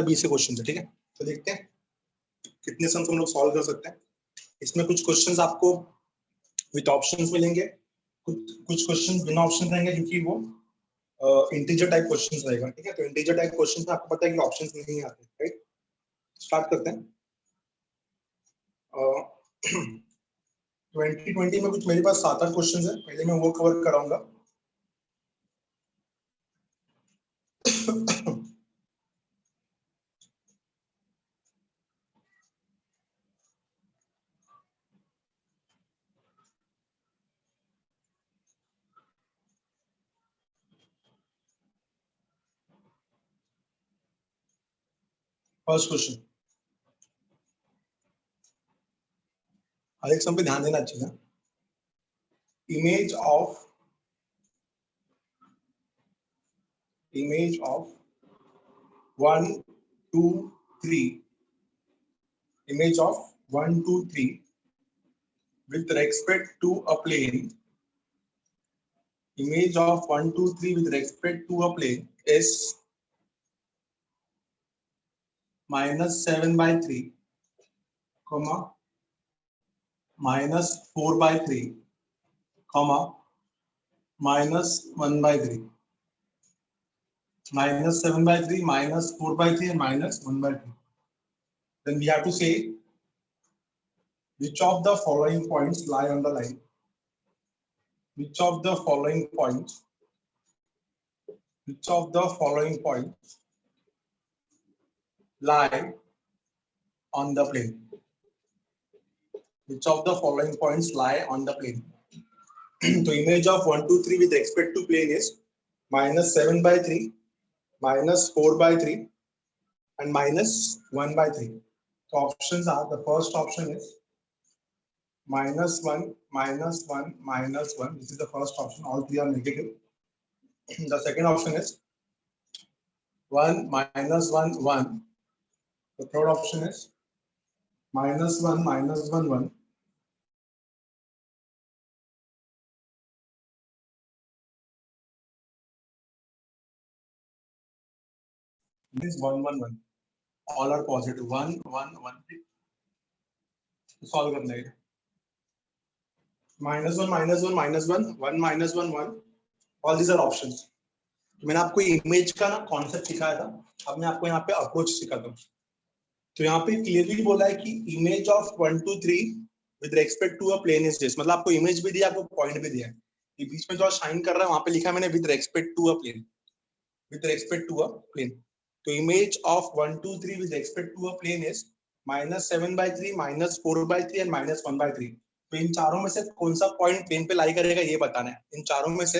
20 से क्वेश्चन है, ठीक है। तो देखते हैं कितने सम्स हम लोग सॉल्व कर सकते हैं। इसमें कुछ क्वेश्चंस आपको विद ऑप्शंस मिलेंगे, कुछ क्वेश्चंस बिना ऑप्शन रहेंगे, क्योंकि वो इंटीजर टाइप क्वेश्चंस रहेगा, ठीक है। तो इंटीजर टाइप क्वेश्चंस में आपको पता है कि ऑप्शंस नहीं आते, राइट। स्टार्ट करते हैं। 2020 में कुछ मेरे पास 7-8 क्वेश्चंस है, पहले मैं वो कवर कराऊंगा। फर्स्ट क्वेश्चन, हर एक सम पे ध्यान देना चाहिए। Image of 1 2 3, image of 1 2 3 with respect to a plane, image of 1 2 3 with respect to a plane is -7/3, comma -4/3, comma -1/3. -7/3, -4/3 and -1/3. Then we have to say which of the following points lie on the line. Which of the following points lie on the plane? Which of the following points lie on the plane? So image of 1 2 3 with respect to plane is -7/3, -4/3 and -1/3. So options are, the first option is -1, -1, -1. This is the first option. All three are negative. The second option is 1, -1, 1. The third option is -1, -1, 1. This 1 1 1. All are positive. 1 1 1. Solve करना है. -1, -1, -1, 1, -1, 1. All these are options. तो मैंने आपको image का ना concept सिखाया था, अब मैं आपको यहाँ पे अप्रोच सिखाता हूँ। तो यहाँ पे क्लियरली बोला है कि image of 1 2 3 with respect to a plane is this. मतलब आपको इमेज भी दिया, आपको पॉइंट भी दिया है। ये बीच में जो शाइन कर रहा है वहां पे लिखा है मैंने with respect to a plane, with respect to a plane. तो image of 1 2 3 with respect to a plane is -7/3, -4/3 and -1/3। तो इन चारों में से कौन सा पॉइंट प्लेन पे लाई करेगा ये बताना है। इन चारों में से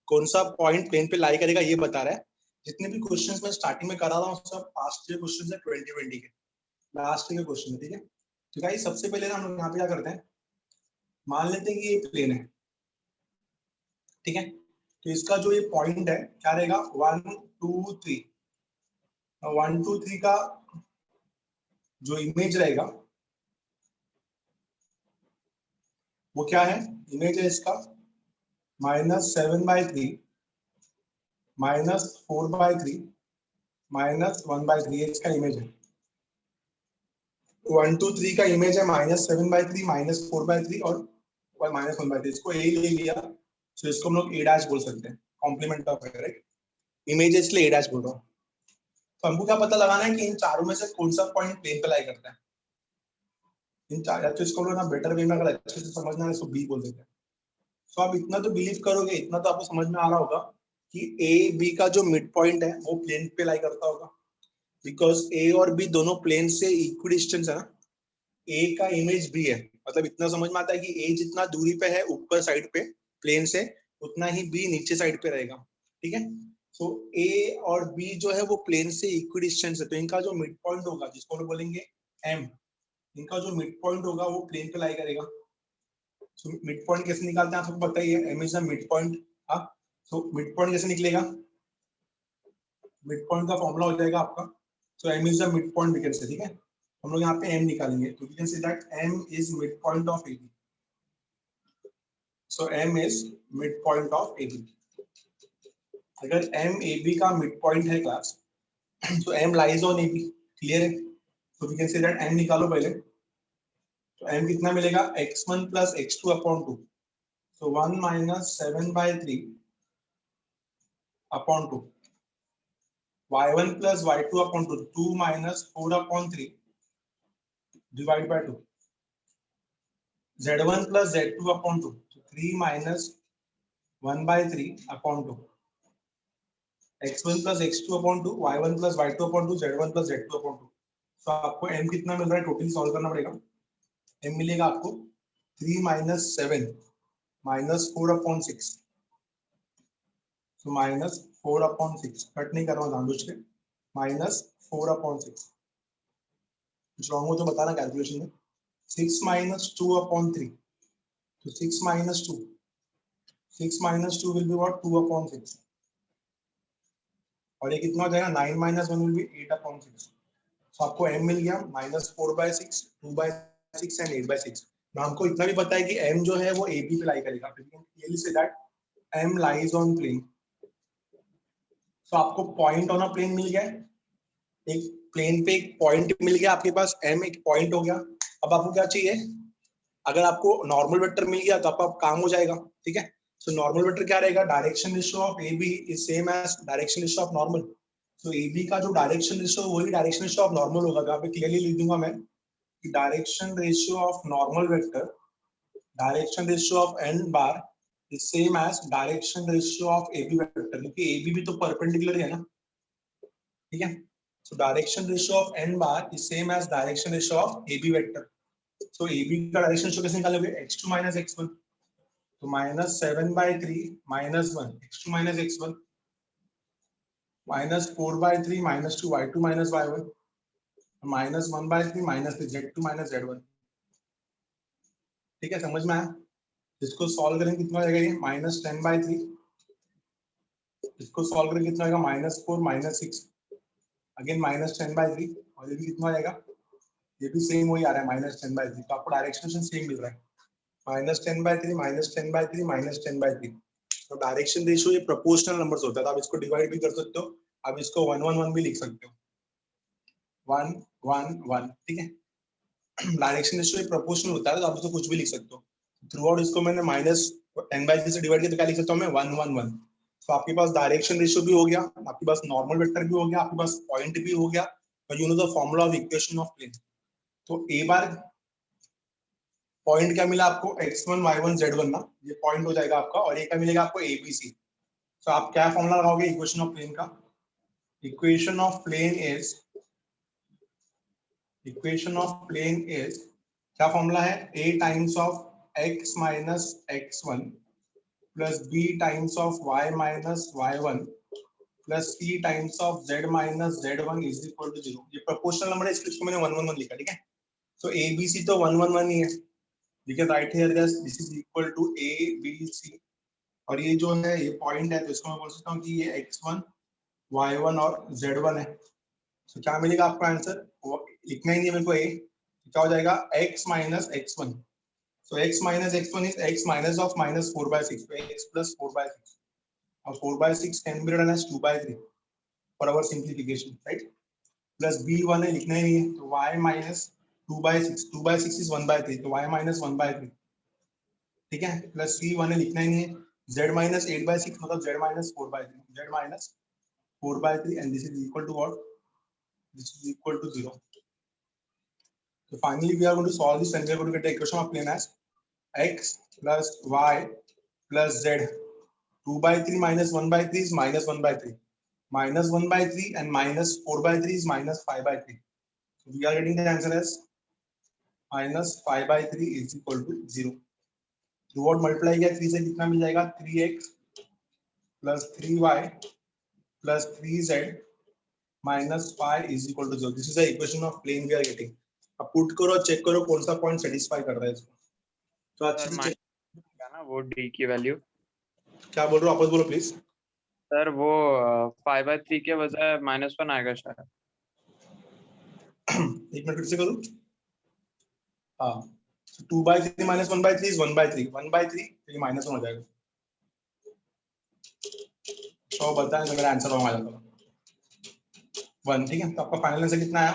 कौन सा पॉइंट प्लेन पे लाई करेगा ये बता रहा है। जितने भी क्वेश्चंस मैं स्टार्टिंग में करा रहा हूँ सब पास्ट ईयर क्वेश्चंस है, 2020 के लास्ट के क्वेश्चन है, ठीक है। तो गाइस सबसे पहले ना हम लोग यहाँ पे क्या करते हैं, मान लेते हैं कि ये प्लेन है, ठीक है। तो इसका जो ये पॉइंट है क्या रहेगा, 1 2 3। 1 2 3 का जो इमेज रहेगा वो क्या है, इमेज है इसका -7/3, -4/3, -1/3। इसका इमेज है 1 2 3 का इमेज है -7/3, -4/3 और -1/3। इसको ए ले लिया तो इसको हम लोग ए डैश बोल सकते हैं, कॉम्प्लीमेंट ऑफ है, राइट। इमेज इसलिए ए डैश बोल रहा हूँ। तो हमको क्या पता लगाना है कि इन चारों में से कौन सा पॉइंट प्लेन पे लाई करता है। इन चार, या तो इसको ना बेटर वे में अगर अच्छे से समझना है इसको बी बोल देते हैं। तो आप इतना तो बिलीव करोगे, इतना तो आपको समझ में आ रहा होगा कि ए बी का जो मिड पॉइंट है वो प्लेन पे लाई करता होगा, बिकॉज ए और बी दोनों प्लेन से इक्वल डिस्टेंस है ना। ए का इमेज बी है, मतलब इतना समझ में आता है कि ए जितना दूरी पे है ऊपर साइड पे प्लेन से, उतना ही बी नीचे साइड पे रहेगा, ठीक है। सो ए और बी जो है वो प्लेन से इक्वल डिस्टेंस है। तो इनका जो मिड पॉइंट होगा जिसको हम बोलेंगे एम, इनका जो मिड पॉइंट होगा वो प्लेन पे लाई करेगा। सो मिड पॉइंट कैसे निकालते हैं आपको पता ही है, M is the mid point. हाँ, सो मिड पॉइंट कैसे निकलेगा, मिड पॉइंट का फॉर्मूला हो जाएगा आपका, so M is the mid point we can say, ठीक है। हम लोग यहाँ पे m निकालेंगे, तो we can say that m is mid point of AB। So m is mid point of AB। अगर m AB का मिड पॉइंट है class, So m lies on AB, clear है? So we can say that m निकालो पहले. तो m कितना मिलेगा? x1 plus x2 upon 2. So 1 minus 7 by 3 upon 2. y1 plus y2 upon 2. 2 minus 4 upon 3 divided by 2. z1 plus z2 upon 2. So 3 minus 1 by 3 upon 2. x1 plus x2 upon 2, y1 plus y2 upon 2, z1 plus z2 upon 2. तो आपको m कितना मिल रहा है? Totally solve करना पड़ेगा. m मिलेगा आपको 3 minus 7 minus 4 upon 6. So minus 4 upon 6. Cut नहीं कर रहा हूँ जानबूझ के. Minus 4 upon 6. कुछ रॉन्ग हो तो बताना कैलकुलेशन में. 6 minus 2 upon 3. So 6 minus 2. 6 minus 2 will be what? 2 upon 6. और ये कितना हो जाएगा? 9 minus 1 will be 8 upon 6. तो आपको m मिल गया minus 4 by 6, 2 by 6 and 8 by 6. now हमको इतना भी पता है कि m जो है वो AB पे लाई करेगा. we can clearly say that m lies on plane. तो आपको पॉइंट ऑन अ प्लेन मिल गया. एक प्लेन पे एक पॉइंट मिल गया आपके पास. m एक पॉइंट हो गया. अब आपको क्या चाहिए? अगर आपको नॉर्मल वेक्टर मिल गया तो आपका काम हो जाएगा. ठीक है. सो नॉर्मल वेक्टर क्या रहेगा? Direction ratio of AB is same as direction ratio of normal. तो AB का जो डायरेक्शन रेशियो वही डायरेक्शन रेशियो ऑफ नॉर्मल होगा. यहाँ पे क्लियरली लिख दूंगा मैं कि direction ratio of normal vector, direction ratio of n बार is same as direction ratio of AB vector. क्योंकि AB भी तो परपेंडिकुलर है ना. ठीक है. So direction ratio of n बार is same as direction ratio of AB vector. So AB का डायरेक्शन रेशियो कैसे निकालोगे? x2 minus x1. तो minus 7 by 3 minus 1 x2 minus x1 minus 4 by 3 minus 2 y2 minus y1 minus 1 by 3 minus 3 z2 minus z1. ठीक है, समझ में आया? इसको सॉल्व करेंगे कितना हो जाएगा? ये minus 10 by 3. इसको सॉल्व करेंगे कितना आएगा? minus 4 minus 6 again minus 10 by 3. और ये भी कितना आएगा? ये भी सेम वही आ रहा है minus 10 by 3. तो आपको डायरेक्शन सेम मिल रहा है minus 10 by 3 minus 10 by 3 minus 10 by 3. तो डायरेक्शन रेशियो ये प्रोपोर्शनल नंबर्स होता है. तो आप इसको डिवाइड भी कर सकते हो. आप इसको 1 1 1 भी लिख सकते हो. 1 1 1. ठीक है. डायरेक्शन रेशियो ये प्रोपोर्शनल होता है तो आप इसको कुछ भी लिख सकते हो. थ्रू आउट इसको मैंने minus 10 by 3 से डिवाइड किया तो क्या लिख सकता हूँ मैं? 1 1 1. तो आपके पास डायरेक्शन रेशियो भी हो गया, आपके पास नॉर्मल वेक्टर भी हो गया, आपके पास पॉइंट भी हो गया, और you know the formula of equation of plane. तो ए बार पॉइंट क्या मिला आपको? x1 y1 z1 ना. ये पॉइंट हो जाएगा आपका. और ये क्या मिलेगा आपको? ABC. तो आप क्या फॉर्मूला लगाओगे इक्वेशन ऑफ प्लेन का? इक्वेशन ऑफ प्लेन इज क्या फॉर्मूला है? a times of x minus x1 plus b times of y minus y1 plus c times of z minus z1 is equal to 0. ये proportional number है इसलिए इसको मैंने 1 1 1 लिखा. ठीक है. तो ABC तो 1 1 1 ही है. we can write here that this is equal to ABC. और ये जो है ये पॉइंट है तो इसको मैं बोल सकता हूँ कि ये x1 y1 और z1 है. तो क्या मिलेगा आपका आंसर? लिखना ही नहीं है मेरे को. a क्या हो जाएगा? x minus x1. so x minus x1 is x minus of minus 4 by 6. so x plus 4 by 6. और 4 by 6 can be written as 2 by 3 for our simplification, right? plus b1 है, लिखना ही नहीं है. तो y minus 2 by 6. 2 by 6 is 1 by 3. तो y minus 1 by 3. ठीक है. Plus c1 है, लिखना ही नहीं है. z minus 8 by 6 मतलब z minus 4 by 3. z minus 4 by 3 and this is equal to what? This is equal to 0. So finally we are going to solve this and we are going to get the equation of plane as x plus y plus z. 2 by 3 minus 1 by 3 is minus 1 by 3. Minus 1 by 3 and minus 4 by 3 is minus 5 by 3. So we are getting the answer as minus 5 by 3 is equal to 0. Throughout multiply किया 3 से कितना मिल जाएगा? 3x plus 3y plus 3z minus 5 is equal to 0. This is the equation of plane we are getting. अब put करो, check करो कौन सा point satisfy कर रहा है इसको. तो अच्छे से चेक ना वो d की वैल्यू. क्या बोल रहे हो? आपस बोलो प्लीज. सर वो 5/3 के बजाय -1 आएगा शायद. एक मिनट फिर से करूं. हाँ. 2 by 3 minus 1 by 3 is 1 by 3. 1 by 3 ये -1 हो जाएगा. तो बताएं अगर आंसर रॉन्ग आ जाता है. 1, ठीक है। तो आपका फाइनल आंसर कितना आया?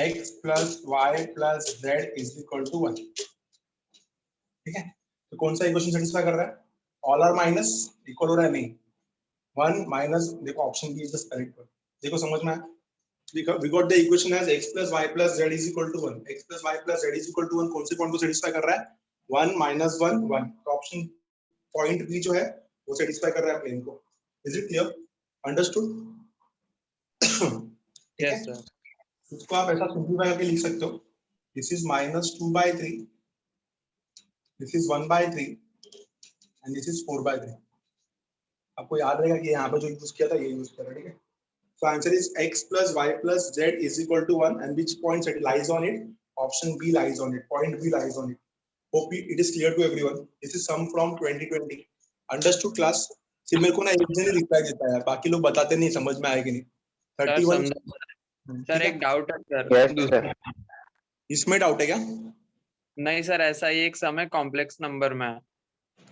x plus Y plus Z is equal to 1, ठीक है। तो कौन सा इक्वेशन सेटिस्फाई कर रहा है? ऑल आर माइनस इक्वल हो रहा है? नहीं, 1 माइनस, देखो option B is the correct one. देखो समझ में आया? we got the equation as x plus y plus z is equal to 1. x plus y plus z is equal to 1 कौन से पॉइंट को सेटिस्फाई कर रहा है? 1 minus 1 1। तो ऑप्शन पॉइंट बी जो है वो सेटिस्फाई कर रहा है प्लेन को। Is it clear? अंडरस्टूड? ठीक है। Yes sir. उसको आप ऐसा सिंपलीफाई करके लिख सकते हो, this is -2/3, this is 1/3 and this is 4/3। आपको याद रहेगा कि यहाँ पे जो यूज किया था ये यूज किया था, ठीक है। So answer is x plus y plus z is equal to 1 and which point it lies on it? Option B lies on it. Point B lies on it. Hope it is clear to everyone. This is sum from 2020. Understood class? सिर्फ मेरे को ना एक जन ही reply देता है, बाकी लोग बताते नहीं समझ में आएगी नहीं। 31 सर एक डाउट है सर। इसमें डाउट है क्या? नहीं सर, ऐसा ही एक सम है कॉम्प्लेक्स नंबर में।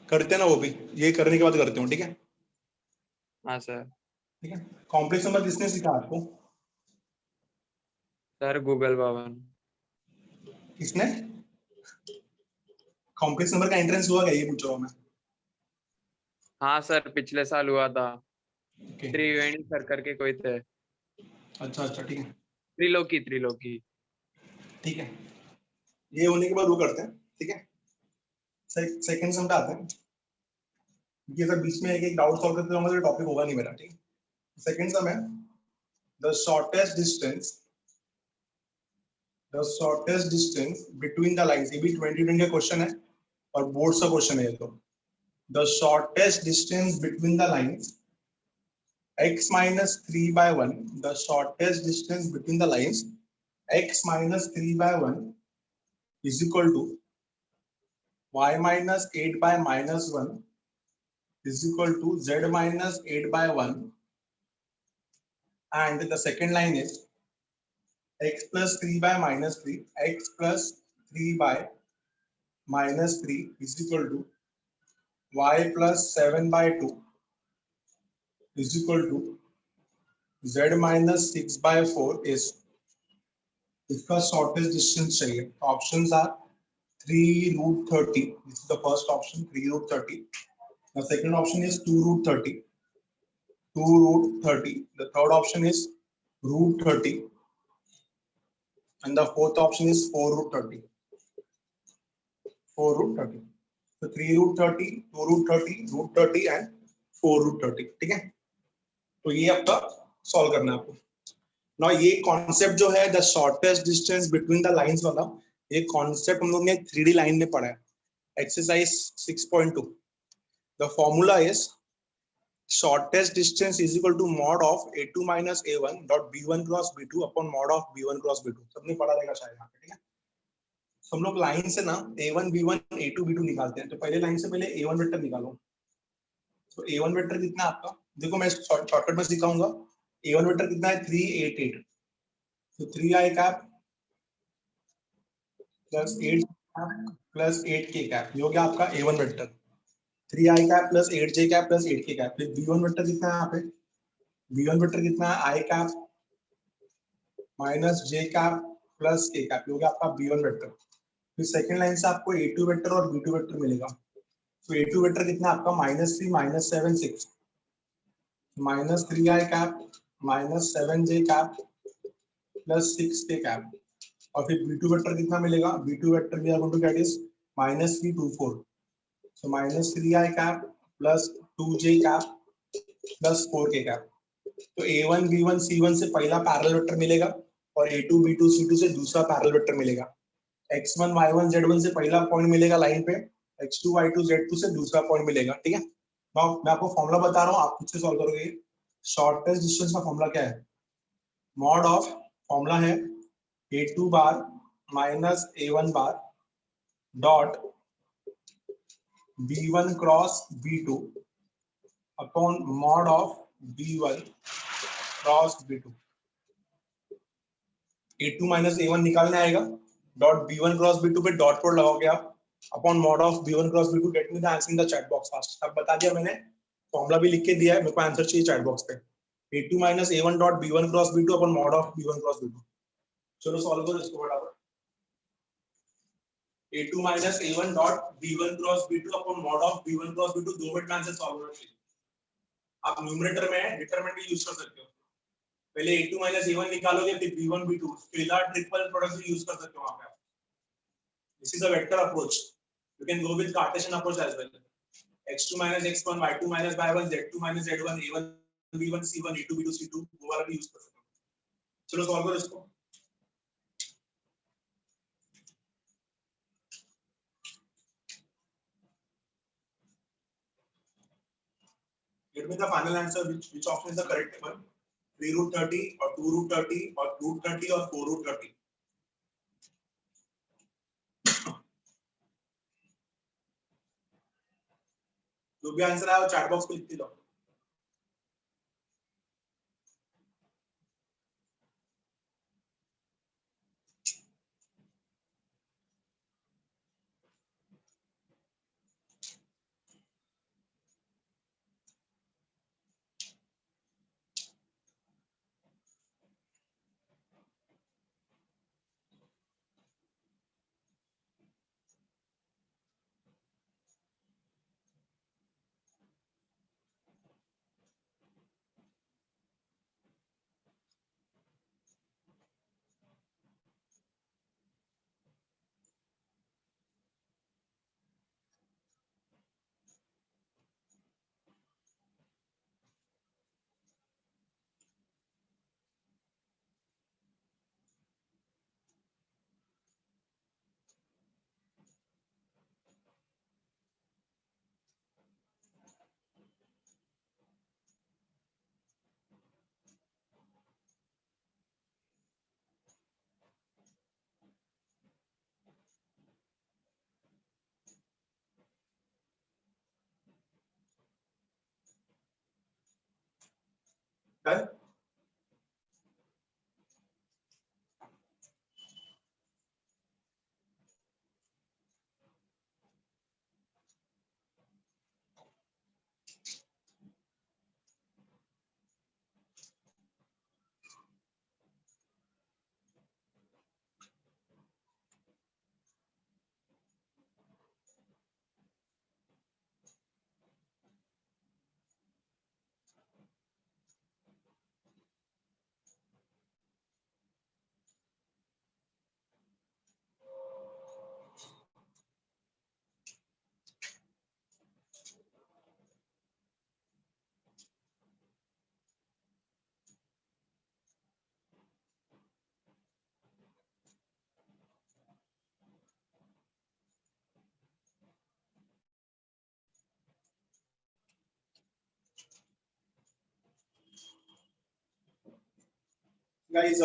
करते हैं ना वो भी, ये करने के बाद करते हो, ठीक है। हाँ सर। ठीक है। कॉम्प्लेक्स नंबर किसने सिखाया आपको? सर गूगल भवन। किसने? कॉम्प्लेक्स नंबर का एंट्रेंस हुआ क्या, ये पूछ रहा हूँ मैं। हाँ सर, पिछले साल हुआ था। Okay. त्रिवेणी सर करके कोई थे। अच्छा अच्छा, ठीक है त्रिलोकी। ठीक है। ये होने के बाद वो करते हैं, ठीक है। सेकंड सम पे आते हैं, ये अगर बीच में एक डाउट सॉल्व करते रहूंगा तो टॉपिक होगा नहीं मेरा, ठीक है। सेकंड सम है, the shortest distance between the lines. ये भी 2020 का क्वेश्चन है और बोर्ड सा क्वेश्चन है ये तो। The shortest distance between the lines x minus 3/1, the shortest distance between the lines x minus 3/1 is equal to y minus 8 by minus 1 is equal to z minus 8 by 1, and the second line is x plus 3 by minus 3, x plus 3 by minus 3 is equal to y plus 7 by 2 is equal to z minus 6 by 4 is इसका shortest distance चाहिए। Options are 3 root 30, this is the first option, 3 root 30. The second option is 2 root 30, 2 root 30. The third option is root 30, and the fourth option is 4 root 30, 4 root 30. So 3 root 30, 2 root 30, root 30 and 4 root 30, ठीक है। तो ये आपका solve करना है आपको। ना ये कॉन्सेप्ट जो है the shortest distance between the lines वाला, ये कॉन्सेप्ट हम लोग ने 3D लाइन में पढ़ा है, exercise 6.2। The formula is shortest distance is equal to mod of a2 minus a1 dot b1 cross b2 upon mod of b1 cross b2। सबने पढ़ा रहेगा शायद यहाँ पे, ठीक है। हम लोग लाइन से ना a1 b1 a2 b2 निकालते हैं, तो पहले लाइन से पहले a1 वेक्टर निकालो। तो a1 वेक्टर कितना है आपका, देखो मैं शॉर्टकट में सिखाऊंगा। a1 वेक्टर कितना है 3 8 8, तो 3i cap plus 8 plus 8k cap, ये हो गया आपका a1 vector. 3i cap plus 8j cap plus 8k cap. फिर b1 वेक्टर कितना है यहाँ पे, b1 वेक्टर कितना है i cap minus j cap plus k cap, ये हो गया आपका b1 वेक्टर। फिर सेकंड लाइन से आपको a2 वेक्टर और b2 वेक्टर मिलेगा। तो a2 वेक्टर कितना है आपका -3 -7 6, minus 3i cap minus 7j cap plus 6k cap. और फिर b2 वेक्टर कितना मिलेगा, b2 vector we are going to get is -3 2 4, so minus 3i cap plus 2j cap plus 4k cap। तो a1 b1 c1 से पहला parallel vector मिलेगा और a2 b2 c2 से दूसरा पैरेलल वेक्टर मिलेगा। x1 y1 z1 से पहला पॉइंट मिलेगा लाइन पे, x2 y2 z2 से दूसरा पॉइंट मिलेगा, ठीक है। मैं आपको फॉर्मूला बता रहा हूँ, आप खुद से सॉल्व करोगे। शॉर्टेस्ट डिस्टेंस का फॉर्मूला क्या है, मॉड ऑफ, फॉर्मूला है a2 bar minus a1 bar dot b1 cross b2 upon mod of b1 cross b2। a2 minus a1 निकालने आएगा, डॉट b1 क्रॉस b2 पे डॉट प्रोडक्ट लगाओगे आप, upon mod of b1 cross b2। Get me the answer in the chat box fast. अब बता दिया मैंने, formula भी लिख के दिया है, मेरे को आंसर चाहिए चैट बॉक्स पे। A2 minus A1 dot B1 cross B2 upon mod of B1 cross B2. चलो सॉल्व करो इसको फटाफट. A2 minus A1 dot B1 cross B2 upon mod of B1 cross B2 दो मिनट में answer solve होना चाहिए. आप न्यूमरेटर में डिटरमिनेंट भी यूज कर सकते हो. पहले A2 minus A1 निकालोगे फिर B1 B2 scalar triple product भी यूज कर सकते हो वहां पे. This is a vector approach. You can go with Cartesian approach as well. X2 minus X1, Y2 minus Y1, Z2 minus Z1, A1 B1 C1, A2 B2 C2 वो वाला भी use कर सकते हो. चलो सॉल्व करो इसको. Get me the final answer. Which option is the correct one? 3 root 30 or 2 root 30 or root 30 or 4 root 30. जो भी आंसर आया वो चैट बॉक्स पे लिख दो. Done? Guys,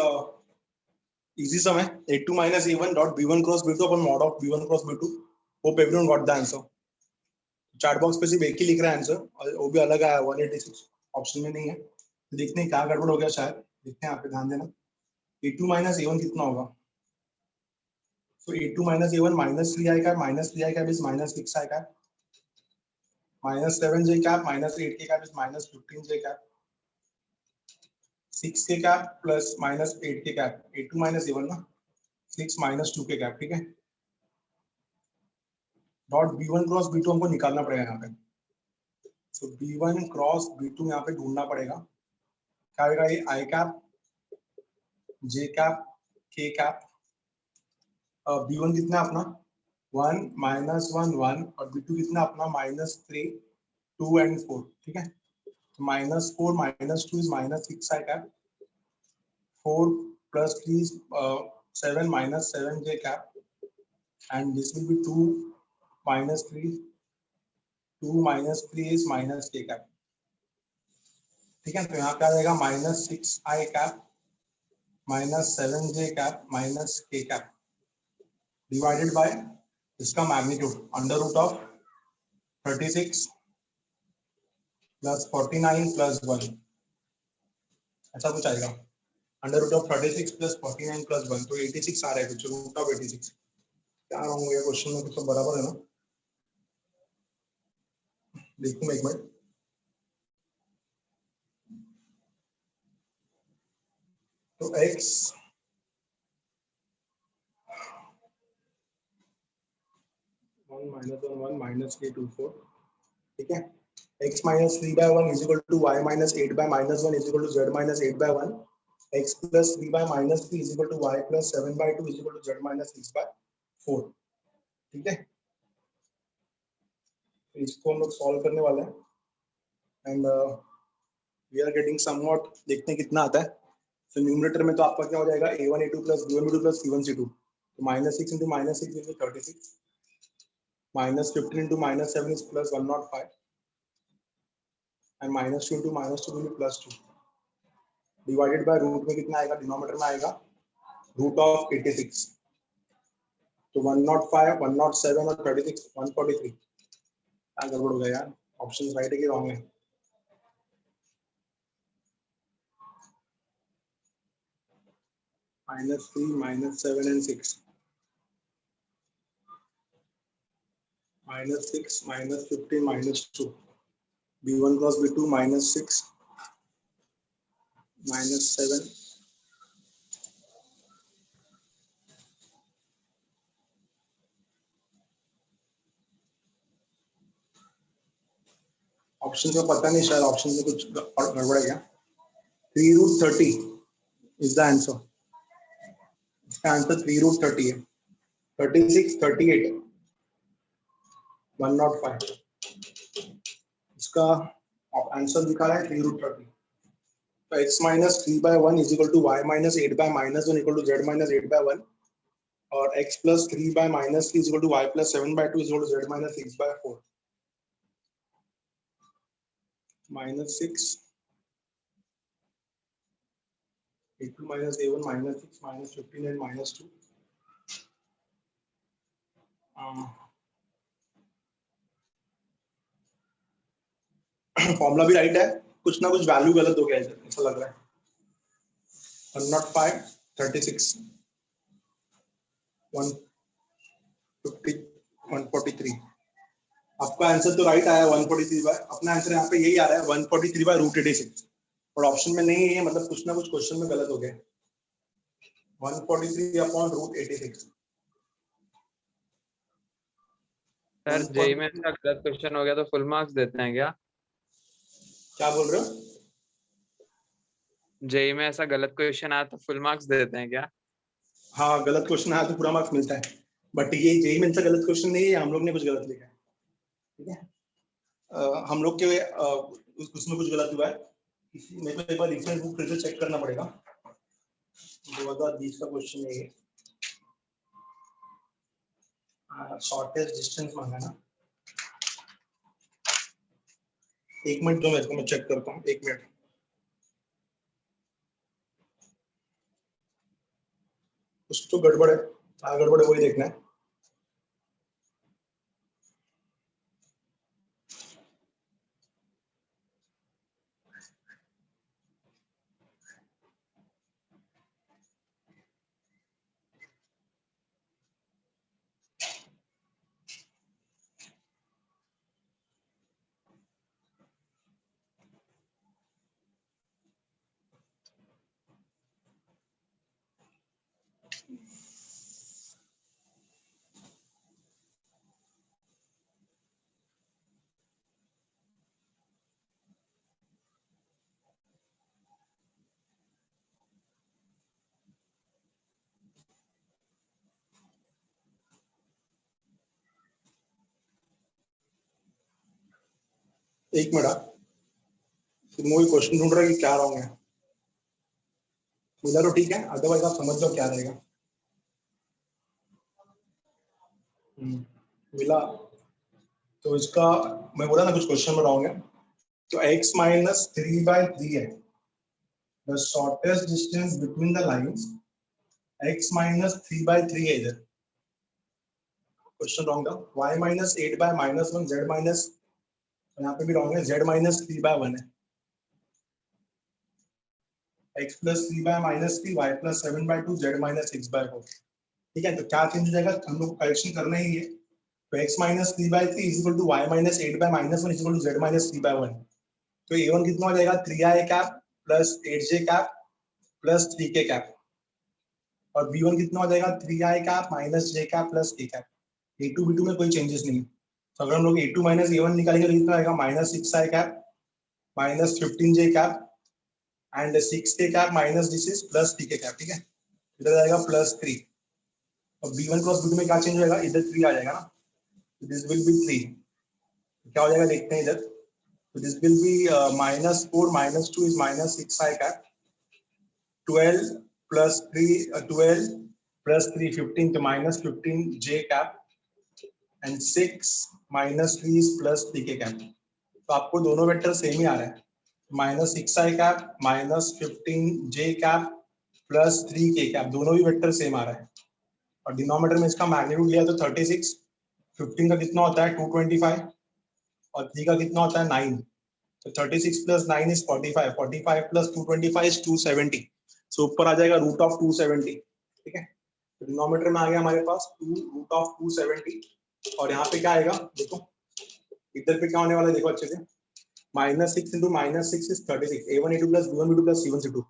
easy sum है. A2 minus A1 dot B1 cross B2 upon mod of B1 cross B2. Hope everyone got the answer. Chat box पे सिर्फ एक ही लिख रहा है आंसर और वो भी अलग आया 186 ऑप्शन में नहीं है. देखते हैं क्या गड़बड़ हो गया शायद. देखते हैं आप पे ध्यान देना. A2 minus A1 कितना होगा? So A2 minus A1 minus 3i cap minus 3i cap is minus 6i cap minus 7j cap minus 8k cap is minus 15j cap 6k cap plus minus 8k cap. A2 minus A1 ना 6 minus 2k cap. ठीक है. Dot B1 cross B2 हमको निकालना पड़ेगा यहाँ पे. So B1 cross B2 यहाँ पे ढूंढना पड़ेगा. क्या आएगा ये? I cap, J cap, K cap. B1 कितना अपना 1 minus 1 1 और B2 कितना अपना minus 3 2 and 4. ठीक है. minus 4 minus 2 is minus 6i cap. 4 plus 3 is 7 minus 7j cap. And this will be 2 minus 3. 2 minus 3 is minus k cap. ठीक है. तो यहाँ पे आ जाएगा minus 6i cap minus 7j cap minus k cap divided by इसका magnitude under root of 36 plus 49 plus 1 ऐसा कुछ आएगा. Under root of 36 plus 49 plus 1 तो 86 आ रहा है. कुछ रूट ऑफ 86 क्या रहा हूँ ये क्वेश्चन में कुछ तो बराबर है ना. देखूँ एक मिनट. तो x -1 माइनस के 2 4, ठीक है। x minus 3/1 is equal to y minus 8/-1 is equal to z minus 8/1, x plus 3/-3 is equal to y plus 7/2 is equal to z minus 6/4, ठीक है। इसको हम लोग सॉल्व करने वाले हैं and we are getting somewhat, देखते हैं कितना आता है। तो न्यूमरेटर में तो आपका क्या हो जाएगा, a1 a2 plus b1 b2 plus c1 c2, तो -6 into -6 is 36, -15 into -7 is plus 105, and -2 into -2 will be plus 2, divided by root में कितना आएगा, डिनोमिनेटर में आएगा रूट ऑफ 86, तो 105 107 और 36 143। क्या गड़बड़ हो गया यार, ऑप्शन राइट है कि रॉन्ग है? -3 -7 and 6, -6 -15 -2, b1 plus b2 -6 -7 option का पता नहीं, शायद ऑप्शन में कुछ गड़बड़ है क्या। 3√30 इज द आंसर, इसका आंसर 3√30 है। 36 38 105, इसका आंसर दिखा रहा है 3√30। तो x minus 3/1 is equal to y minus 8/-1 equal to z minus 8/1, और x plus 3/-3 is equal to y plus 7/2 is equal to z minus 6/4, -6 a2 minus a1 -6 -15 and -2, formula भी right है, कुछ ना कुछ वैल्यू गलत हो गया है ऐसा लग रहा है। 105 36 150 143, आपका आंसर तो राइट आया 143 बाय, अपना आंसर यहाँ पे यही आ रहा है 143/√86, और ऑप्शन में नहीं है, मतलब कुछ ना कुछ क्वेश्चन में गलत हो गया। 143/√86। सर जेई में ऐसा गलत क्वेश्चन हो गया तो फुल मार्क्स देते हैं क्या? क्या बोल रहे हो? जेई में ऐसा गलत क्वेश्चन आया तो फुल मार्क्स देते हैं क्या? हाँ, गलत क्वेश्चन आया तो पूरा मार्क्स मिलता है, बट ये जेई में गलत क्वेश्चन नहीं है, हम लोग ने कुछ गलत लिखा है, ठीक है। हम लोग के उसमें कुछ गलत हुआ है, मेरे को एक बार रेफरेंस बुक फिर से चेक करना पड़ेगा। 2020 का क्वेश्चन है ये, शॉर्टेस्ट डिस्टेंस मांगा ना। एक मिनट दो मेरे को, मैं चेक करता हूँ, एक मिनट। कुछ तो गड़बड़ है, क्या गड़बड़ है वही देखना है। एक मिनट, मैं वही क्वेश्चन ढूंढ रहा है कि क्या रॉन्ग है। मिला तो ठीक है, अदरवाइज आप समझ जाओ क्या रहेगा। मिला तो इसका, मैं बोला ना कुछ क्वेश्चन में रॉन्ग है, तो x माइनस 3/3 है, the shortest distance between the lines, x minus 3/3 है इधर, क्वेश्चन रॉन्ग था। y माइनस 8/-1, z माइनस, यहाँ पे भी रॉन्ग है, z माइनस 3/1 है, x plus 3/-3, y plus 7/2, z minus 6/4, ठीक है। तो क्या चेंज हो जाएगा, हम लोग करेक्शन करना ही है। तो x minus 3/3 is equal to y minus 8/-1 is equal to z minus 3/1, तो a1 कितना हो जाएगा, 3i cap plus 8j cap plus 3k cap, और b1 कितना हो जाएगा 3i cap minus j cap plus k cap. a2 b2 में कोई चेंजेस नहीं। तो अगर हम लोग a2 माइनस a1 निकालेंगे तो कितना आएगा minus 6i cap minus 15j cap and 6k cap minus this is plus 3k cap. ठीक है, इधर आएगा प्लस 3, और b1 क्रॉस b2 में क्या चेंज होगा, इधर 3 आ जाएगा ना, दिस विल बी 3। क्या हो जाएगा देखते हैं इधर, so this will be minus 4 minus 2 is minus 6i cap, 12 plus 3 12 plus 3 15 to minus 15 j cap and 6 minus 3 is plus 3k cap। तो आपको दोनों वेक्टर सेम ही आ रहा है, minus 6i cap minus 15j cap plus 3k cap, दोनों भी vector same आ रहा है। और डिनोमिनेटर में इसका मैग्नीट्यूड लिया तो 36, 15 का कितना होता है 225 और 3 का कितना होता है 9। So 36 plus 9 is 45, 45 plus 225 is 270, so ऊपर आ जाएगा रूट ऑफ 270। ठीक है, तो डिनोमिनेटर में आ गया हमारे पास 2 रूट ऑफ 270, और यहाँ पे क्या आएगा देखो, इधर पे क्या होने वाला है देखो अच्छे से, minus 6 into minus 6 is 36, a1 a2 plus b1 b2 plus c1 c2,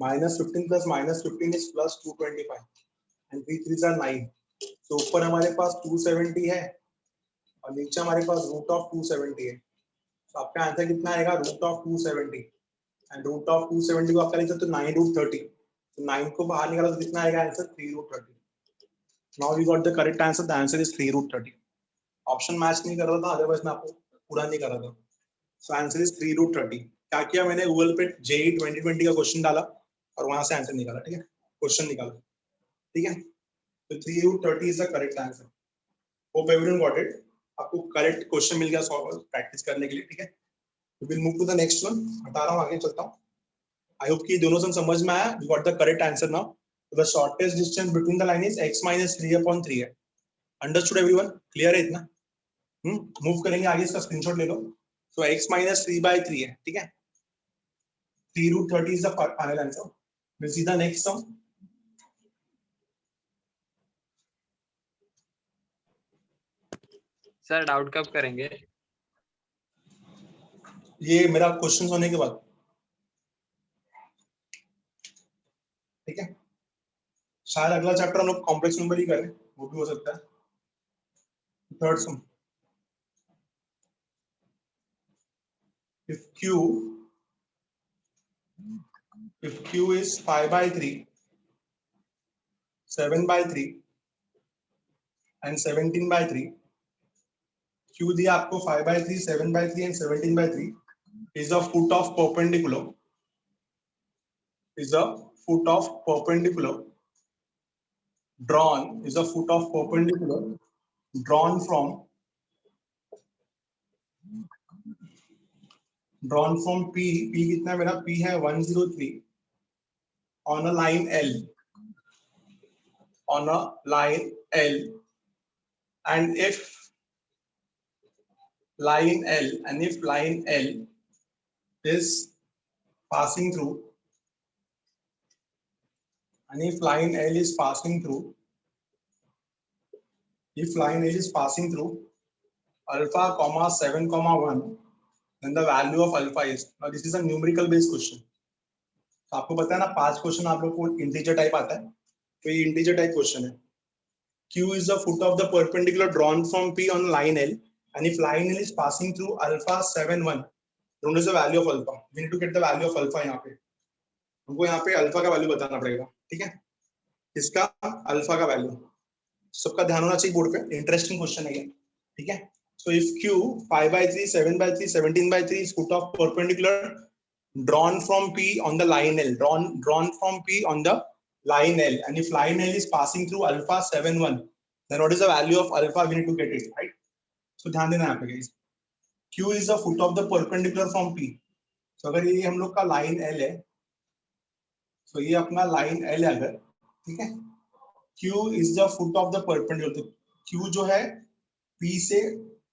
minus 15 plus minus 15 is plus 225 and 3 3 are 9। तो ऊपर हमारे पास 270 है और नीचे हमारे पास रूट ऑफ 270 है। तो आपका आंसर कितना आएगा root of 270, and root of 270 को आपका लिख सकते हो 9 रूट 30, तो 9 को बाहर निकाला तो कितना आएगा answer 3 root 30। Now we got the correct answer, the answer is 3 root 30। Option match नहीं कर रहा था, अदरवाइज मैं आपको पूरा नहीं कर रहा था। So answer is 3 root 30। क्या किया मैंने, गूगल पे जेई 2020 का क्वेश्चन डाला और वहां से आंसर निकाला। ठीक है, क्वेश्चन निकाला। ठीक है, तो 3 root 30 is the correct answer. Hope everyone got it. आपको करेक्ट क्वेश्चन मिल गया सॉल्व प्रैक्टिस करने के लिए। ठीक है, will move to the next one. हटा रहा हूँ, आगे चलता हूँ। आई होप कि दोनों सम समझ में आया। We got the correct answer now. The shortest distance between the line is x minus 3/3 है। Understood everyone? क्लियर है इतना? मूव करेंगे आगे, इसका स्क्रीनशॉट ले लो। सो x minus 3/3 है। ठीक है, 3 root 30 is the final answer. Will see the next sum. Sir doubt कब करेंगे? ये मेरा क्वेश्चन होने के बाद। ठीक है, शायद अगला चैप्टर हम लोग कॉम्प्लेक्स नंबर ही करें, वो भी हो सकता है। Third some, if q is 5/3, 7/3 and 17/3, q दिया आपको 5/3, 7/3 and 17/3 is the foot of perpendicular, is the foot of perpendicular drawn, is the foot of perpendicular drawn from p, p कितना है मेरा, p है 103 on a line L, on a line L, and if line L is passing through, and if line L is passing through alpha comma 7 comma 1, then the value of alpha is, now this is a numerical based question। तो आपको पता है ना 5 question आप लोग को integer type आता है, तो ये इंटीजर टाइप क्वेश्चन है। Q is the foot of the perpendicular drawn from P on line L, and if line L is passing through alpha 7 1, then what is the value of alpha? We need to get the value of alpha। यहाँ पे हमको यहाँ पे alpha का value बताना पड़ेगा। ठीक है, इसका अल्फा का वैल्यू, सबका ध्यान होना चाहिए बोर्ड पे, इंटरेस्टिंग क्वेश्चन है ये। ठीक है, so if q 5/3, 7/3, 17/3 is foot of perpendicular drawn from p on the line L, drawn from p on the line L, and if line L is passing through alpha 7 1, then what is the value of alpha? We need to get it right। so ध्यान देना यहाँ पे guys, q is the foot of the perpendicular from p। so अगर ये हम लोग का line L है, so ये अपना लाइन L है अगर, ठीक है, Q is the foot of the perpendicular, Q जो है P से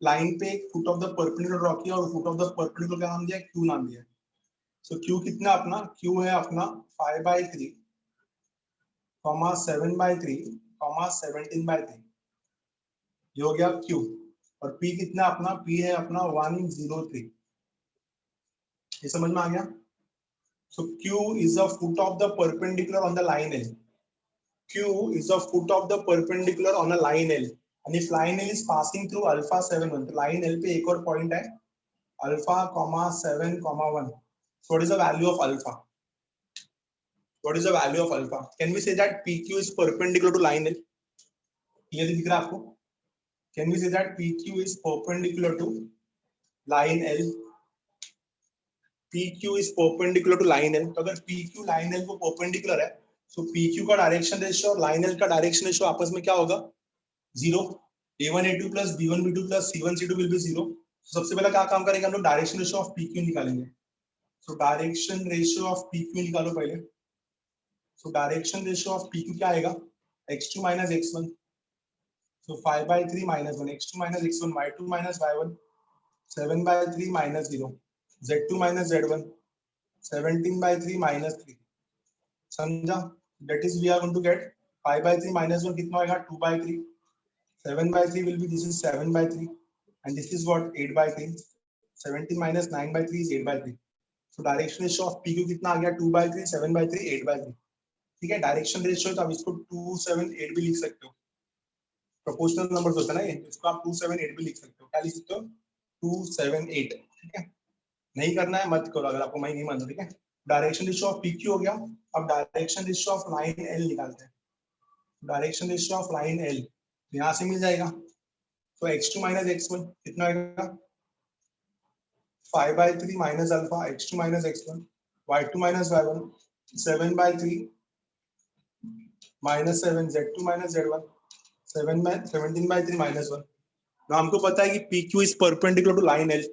लाइन पे एक foot of the perpendicular draw किया और फुट ऑफ द परपेंडिकुलर का नाम दिया Q नाम दिया। सो Q कितना अपना, Q है अपना 5/3, 7/3, 17/3, ये हो गया Q। और P कितना अपना, P है अपना 103। ये समझ में आ गया? So Q is the foot of the perpendicular on the line L. Q is the foot of the perpendicular on a line L. And if line L is passing through alpha 7 1, तो line L पे एक और point है alpha comma 7 comma 1. So what is the value of alpha? What is the value of alpha? Can we say that PQ is perpendicular to line L? Clear दिख रहा है आपको? Can we say that PQ is perpendicular to line L? PQ is perpendicular to line L. तो अगर PQ line L को perpendicular है, so PQ का direction ratio और line L का डायरेक्शन रेशियो आपस में क्या होगा? 0. A1 A2 plus B1 B2 plus C1 C2 will be 0. So सबसे पहला क्या काम करेंगे हम लोग? डायरेक्शन रेशियो ऑफ PQ निकालेंगे. So direction ratio of PQ निकालो पहले. So direction ratio of PQ क्या आएगा? x2 minus x1. So 5 by 3 minus 1, x2 minus x1, y2 minus y1, 7 by 3 minus 0, z2 minus z1, 17 by 3 minus 3. समझा? That is we are going to get 5 by 3 minus 1 कितना होगा? 2 by 3. 7 by 3 will be, this is 7 by 3, and this is what? 8 by 3. 17 minus 9 by 3 is 8 by 3. So direction ratio of PQ कितना आ गया? 2 by 3, 7 by 3, 8 by 3. ठीक है, direction ratio तो आप इसको 2 7 8 भी लिख सकते हो. प्रोपोर्शनल नंबर्स होता है ना ये, इसको आप 2 7 8 भी लिख सकते हो. क्या लिख सकते हो? 2 7 8. ठीक है, नहीं करना है मत करो अगर आपको मैं नहीं मानता. ठीक है, डायरेक्शन रेशियो ऑफ PQ हो गया. अब direction ratio of line L निकालते हैं. Direction ratio of line L यहाँ से मिल जाएगा. तो x2 minus x1 कितना आएगा? 5 by 3 minus alpha x2 minus x1, y2 minus y1, 7 by 3 minus 7, z2 minus z1, 17 by 3 minus 1. now हमको पता है कि PQ is perpendicular to line L.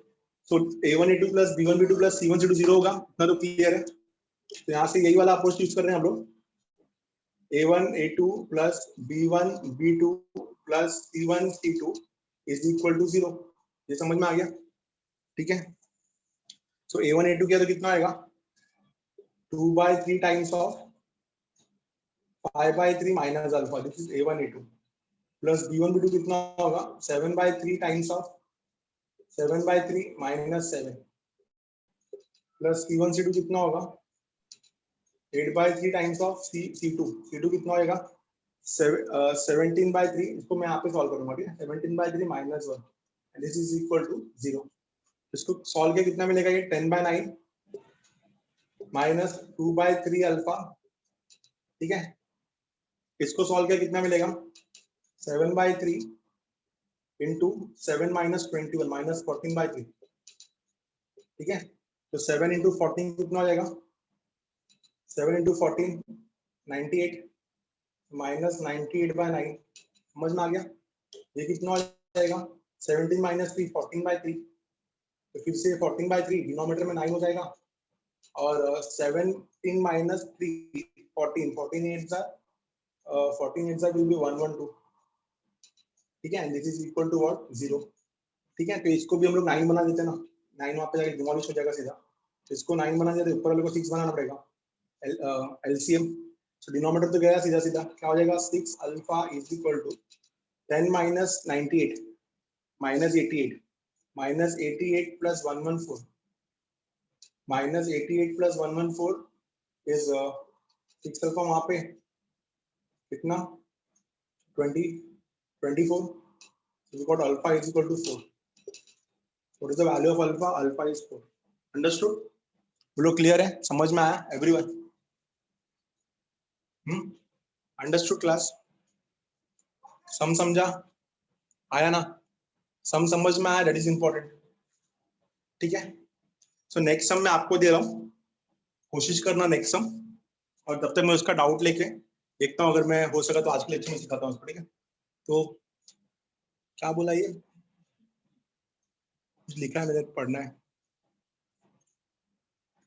so A1 A2 plus B1 B2 plus C1 C2 0 होगा. इतना तो clear है. तो यहाँ से यही वाला अप्रोच यूज कर रहे हैं हम लोग. A1 A2 plus B1 B2 plus C1 C2 is equal to 0. ये समझ में आ गया? ठीक है. so A1 A2 किया तो कितना आएगा? 2 by 3 times of 5 by 3 minus alpha. This is A1 A2 plus B1 B2 कितना होगा? 7 by 3 times of 7 by 3 minus 7 plus C1 C2 कितना होगा? 8 by 3 times of C2. C2 कितना होगा? 17 by 3. इसको मैं यहाँ पे सॉल्व करूंगा. ठीक है, 17 by 3 minus 1 and this is equal to 0. इसको सॉल्व किया कितना मिलेगा? ये 10 by 9 minus 2 by 3 alpha. ठीक है, इसको सॉल्व किया कितना मिलेगा? 7 by 3 into 7 minus 21 minus 14 by 3. ठीक है, तो 7 into 14 कितना हो जाएगा? 7 into 14 98 minus 98 by 9. समझ में आ गया? ये कितना हो जाएगा? 17 minus 3 14 by 3. तो फिर से 14 by 3 डिनोमिनेटर में 9 हो जाएगा और 17 minus 3 14 14 8 will be 112. ठीक है, this is equal to what? 0. ठीक है, तो इसको भी हम लोग 9 बना देते हैं ना. 9 वहां पे जाके डिमोलिश हो जाएगा सीधा. तो इसको 9 बना देते, ऊपर वाले को 6 बनाना पड़ेगा. LCM. so डिनोमिनेटर तो गया सीधा सीधा. क्या हो जाएगा? 6 alpha is equal to 10 minus 98 minus 88 minus 88 plus 114 minus 88 plus 114 is 6 alpha वहां पे कितना? 24. so we got alpha is equal to 4. what is the value of alpha? Alpha is 4. understood? बोलो क्लियर है? समझ में आया एवरीवन? Understood class? सम समझा? आया ना? सम समझ में आया? That is important. ठीक है, सो नेक्स्ट सम मैं आपको दे रहा हूं, कोशिश करना नेक्स्ट सम, और तब तक मैं उसका डाउट लेके देखता हूं. अगर मैं हो सका तो आज के लेक्चर में सिखाता हूं उसको. ठीक है, तो क्या बोला ये? कुछ लिखा है मेरे, पढ़ना है.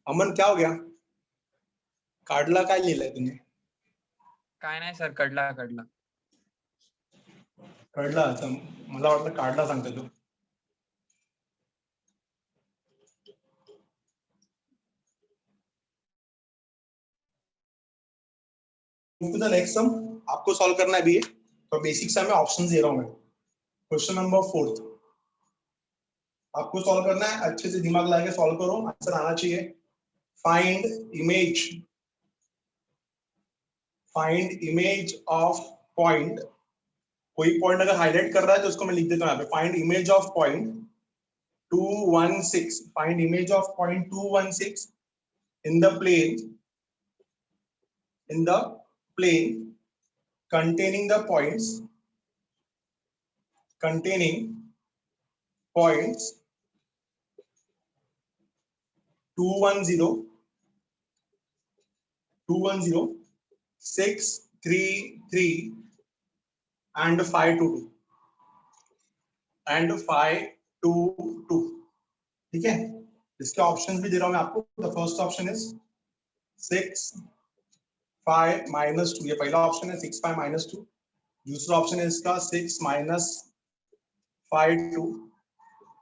अमन क्या हो गया? काढला काय लिहिलंय तुम्ही? काय नाही सर, कडला कडला. कळला? अच्छा, मला वाटलं काढला सांगते तू. तो नेक्स्ट सम आपको सॉल्व करना है अभी. तो बेसिक सा मैं ऑप्शन दे रहा हूं. मैं क्वेश्चन नंबर 4 आपको सॉल्व करना है. अच्छे से दिमाग लगा के सॉल्व करो, आंसर आना चाहिए. find image of point, कोई पॉइंट अगर हाईलाइट कर रहा है तो उसको मैं लिख देता हूँ यहाँ पे, find image of point 216, find image of point 216 in the plane containing points 210, 633 and 522, ठीक है। इसके ऑप्शंस भी दे रहा हूं मैं आपको। द फर्स्ट ऑप्शन इज 6 5 -2, ये पहला ऑप्शन है 6 5 -2। दूसरा ऑप्शन है इसका 6 -5 2।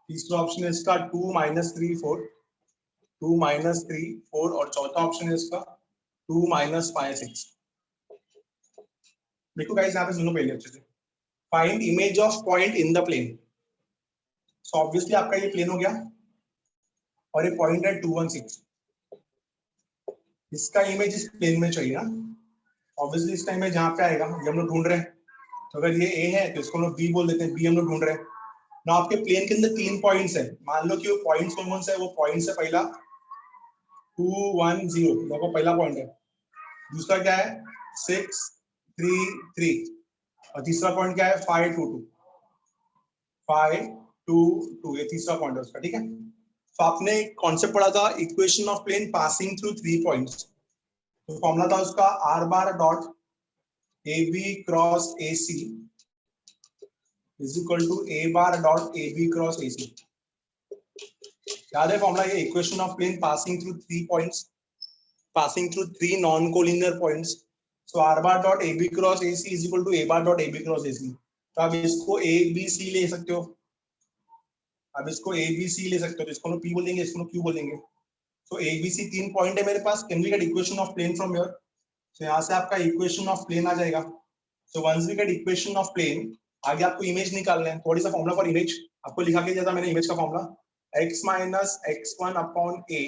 तीसरा ऑप्शन है इसका 2 -3 4, 2 -3 4, और चौथा ऑप्शन है इसका 2 -5 6। देखो गाइस यहाँ पे सुनो पहले अच्छे से, find image of point in the plane. So obviously आपका ये प्लेन हो गया और ये पॉइंट है 216, इसका इमेज इस प्लेन में चाहिए ना। ऑब्वियसली इसका इमेज यहाँ पे आएगा, ये हम लोग ढूंढ रहे हैं। तो अगर ये ए है तो इसको हम लोग बी बोल देते हैं, बी हम लोग ढूंढ रहे हैं ना। आपके प्लेन के अंदर 3 पॉइंट्स है, मान लो कि वो पॉइंट्स कौन कौन से है। वो पॉइंट है पहला 210, देखो पहला पॉइंट है। दूसरा क्या है 633, और तीसरा पॉइंट क्या है 522, ये तीसरा पॉइंट है उसका, ठीक है। तो आपने कॉन्सेप्ट पढ़ा था equation of plane passing through 3 points. तो फॉर्मूला था उसका r bar dot AB cross AC is equal to A bar dot AB cross AC। याद है फॉर्मूला ये, equation of plane passing through 3 points, passing through 3 non collinear points. So r bar dot AB cross AC is equal to A bar dot AB cross AC। तो आप इसको ABC ले सकते हो, अब इसको ABC ले सकते हो, तो इसको हम P बोलेंगे, इसको Q बोलेंगे। तो ABC 3 पॉइंट है मेरे पास। Can we get equation of plane from here? तो यहाँ से आपका इक्वेशन ऑफ प्लेन आ जाएगा। So once we get equation of plane, आगे आपको इमेज निकालना है। थोड़ी सा फॉर्मूला फॉर इमेज आपको लिखा के दिया था मैंने, इमेज का formula x minus x1 upon a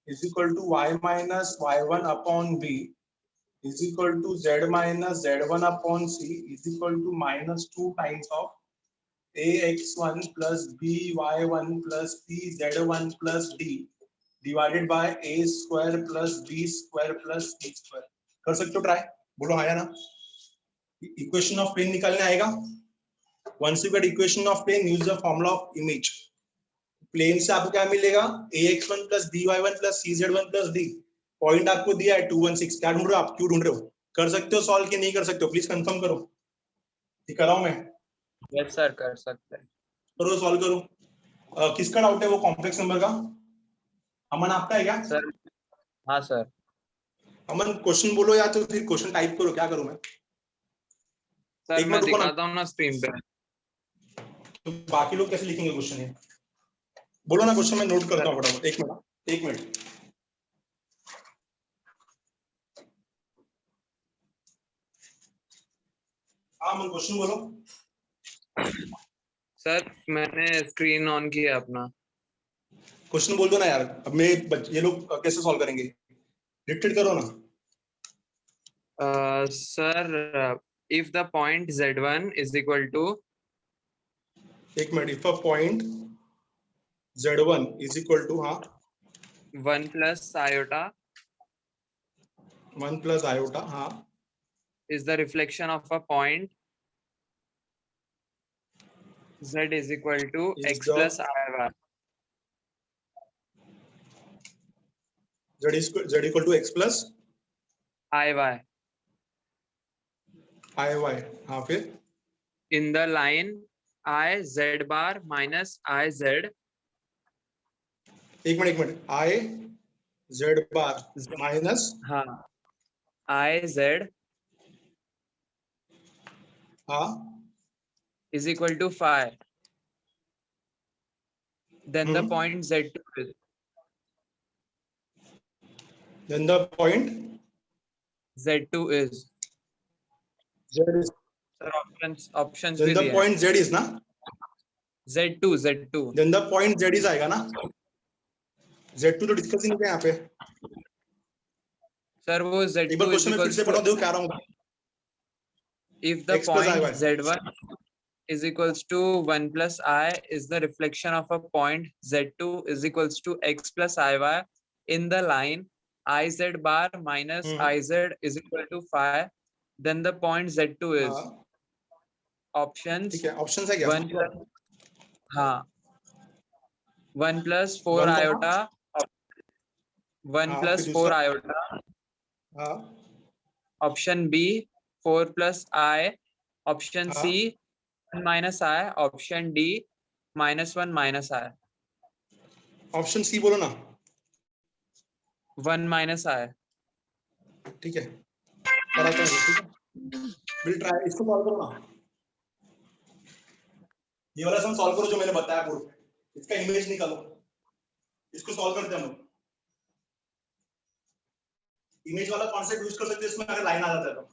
is equal to y minus y1 upon b is equal to z minus z1 upon c is equal to -2 times of ax1 plus by1 plus cz1 plus d divided by a square plus b square plus c square. कर सकते हो try, बोलो हाँ या ना। Equation of plane निकालने आएगा। Once you get equation of plane, use the formula of image. Plane से आपको क्या मिलेगा, ax1 plus by1 plus cz1 plus d। Point आपको दिया है 216, क्या ढूंढ रहे हो आप, क्यों ढूंढ रहे हो? कर सकते हो सॉल्व कि नहीं कर सकते हो? प्लीज कंफर्म करो। ठीक कर रहा हूं मैं? यस सर, कर सकते हैं। करो, सॉल्व करो। किसका डाउट है वो कॉम्प्लेक्स नंबर का? अमन आपका है क्या? सर हाँ सर। अमन क्वेश्चन बोलो या तो फिर क्वेश्चन टाइप करो, क्या करूं मैं? सर एक मैं मिनट रुको ना। दिखाता हूँ ना स्क्रीन पे। तो बाकी लोग कैसे लिखेंगे क्वेश्चन? ये बोलो ना क्वेश्चन, मैं नोट करता हूँ फटाफट। एक मिनट। हाँ मन, क्वेश्चन बोलो। सर मैंने स्क्रीन ऑन किया अपना। क्वेश्चन बोल दो ना यार। अब मैं ये लोग कैसे सॉल्व करेंगे? डिक्टेट करो ना। Sir if the point z1 is equal to, एक minute, if a point z1 is equal to, हाँ 1 plus iota 1 प्लस आयोटा, हाँ is the reflection of a point z is equal to Is x the- plus iy, z equal to x plus iy iy, हाँ फिर in the line I z bar minus I z एक minute i z bar minus, हाँ I z हाँ is equal to phi, then the hmm, point z2 is, then the point z2 is, z is, sir options then भी the दिए हैं। point z is ना, z2 then the point z is आएगा ना। z2 तो discuss ही नहीं किया यहाँ पे। सर वो एक बार z2 is क्वेश्चन में फिर equals से to पढ़ा, देखो क्या रहा हूँ। if the x plus point iy z1 is equals to 1 plus I is the reflection of a point z2 is equals to x plus iy in the line iz bar minus iz is equal to phi, then the point z2 is हाँ options ठीक है, option है क्या? 1 plus हाँ 1 plus 4 one comma, iota 1 हाँ plus फिर 4 दूसरा, iota हाँ option B 4 plus I, option हाँ, C 1 minus I, option D minus 1 minus I, option C बोलो ना। 1 minus I. ठीक है, कराता हूँ, ठीक है, विल ट्राई, इसको सॉल्व करो ना, ये वाला सम सॉल्व करो जो मैंने बताया बोर्ड पे, इसका इमेज निकालो, इसको सॉल्व करते हैं हम लोग। इमेज वाला कॉन्सेप्ट यूज कर सकते हैं इसमें, अगर लाइन आ जाता है तो।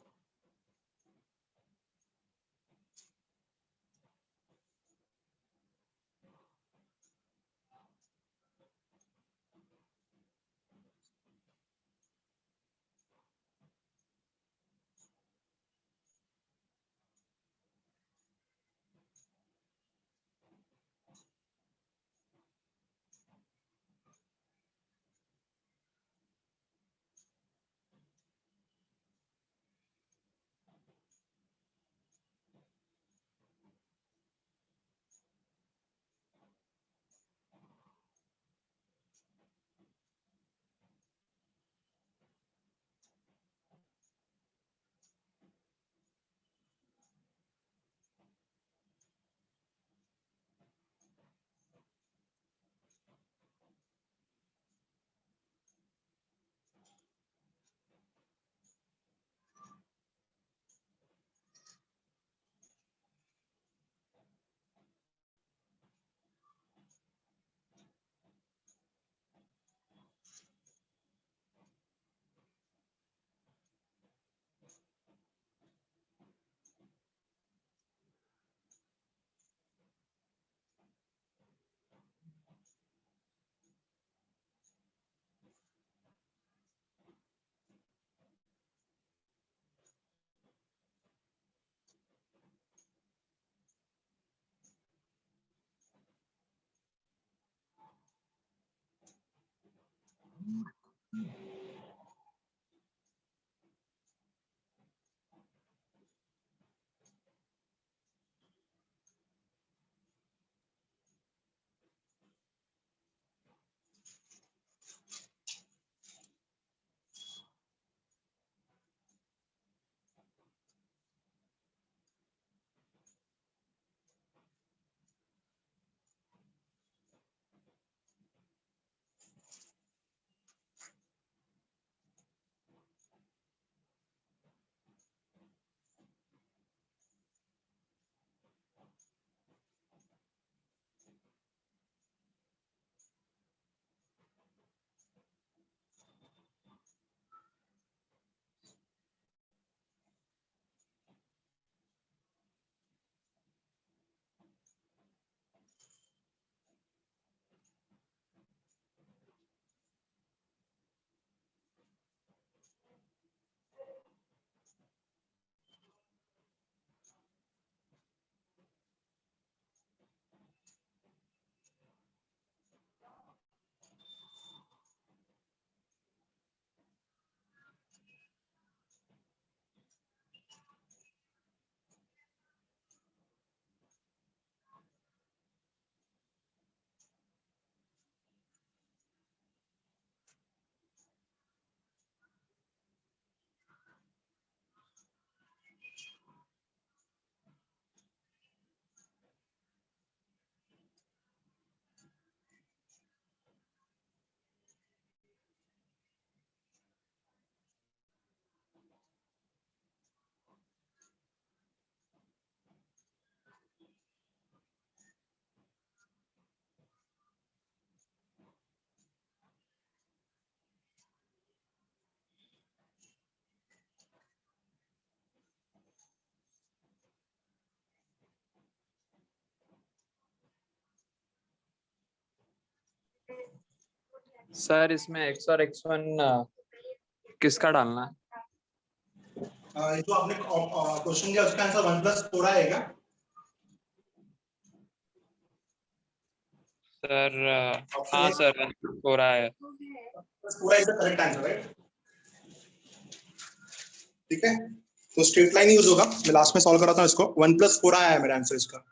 सर इसमें x और x1 किसका डालना है? जो आपने क्वेश्चन दिया उसका आंसर 1 + 4i है क्या? सर ऑप्शन हाँ ए सर, हो रहा है। पूरा is the correct answer, right? ठीक है, तो स्ट्रेट लाइन यूज होगा। मैं लास्ट में सॉल्व कराता हूँ इसको। 1 + 4i है मेरा आंसर इसका।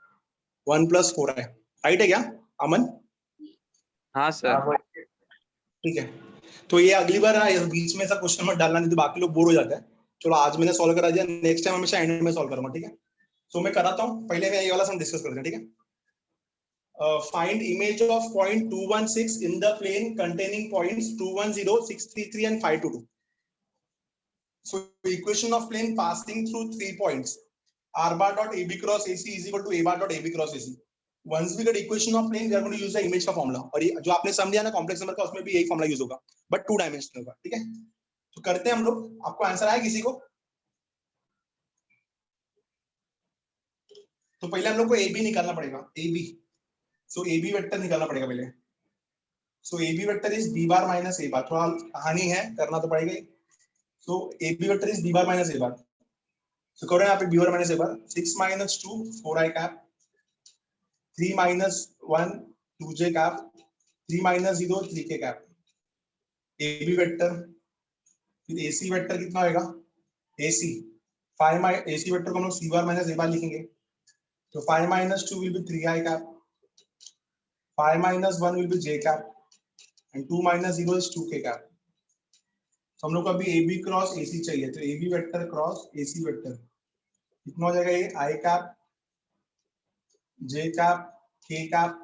1 + 4i राइट है क्या अमन? हाँ सर। ठीक है, तो ये अगली बार बीच में ऐसा क्वेश्चन मत डालना, नहीं तो बाकी लोग बोर हो जाते हैं। चलो आज मैंने सॉल्व करा दिया, नेक्स्ट टाइम हमेशा एंड में सॉल्व करूंगा, ठीक है? तो मैं कराता हूँ, पहले मैं ये वाला सम डिस्कस करते हैं, ठीक है? Find image of point 216 in the plane containing points 210, 633 and 522. So equation of plane passing through 3 points, r bar dot ab cross ac is equal to a bar dot ab cross ac. Once we get equation of plane, we are going to use the image का formula, और ये जो आपने सम दिया ना complex number का, उसमें भी यही फॉर्मूला यूज होगा, बट 2 डायमेंशनल होगा, ठीक है? तो करते हैं हम लोग। आपको आंसर आया किसी को? तो पहले हम लोग को ए बी निकालना पड़ेगा, A B. So A B vector निकालना पड़ेगा पहले। So A B vector is B bar minus A bar. थोड़ा कहानी है, करना तो पड़ेगा। So A B vector is B bar minus A bar. सो करो यहाँ पे B bar minus A bar. 6 - 2 4i cap, 3 - 1 2j cap, 3 - 0 3k cap. A B vector, फिर ए सी वेक्टर कितना होगा? ए सी 5 ए सी वेक्टर को हम लोग सी बार माइनस ए बार लिखेंगे। तो 5 - 2 will be 3i cap, 5 - 1 will be j cap, and 2 - 0 is 2k cap. तो हम लोग को अभी ए बी क्रॉस ए सी चाहिए, तो A B vector cross A C vector कितना हो जाएगा? ये I cap, J cap, K cap,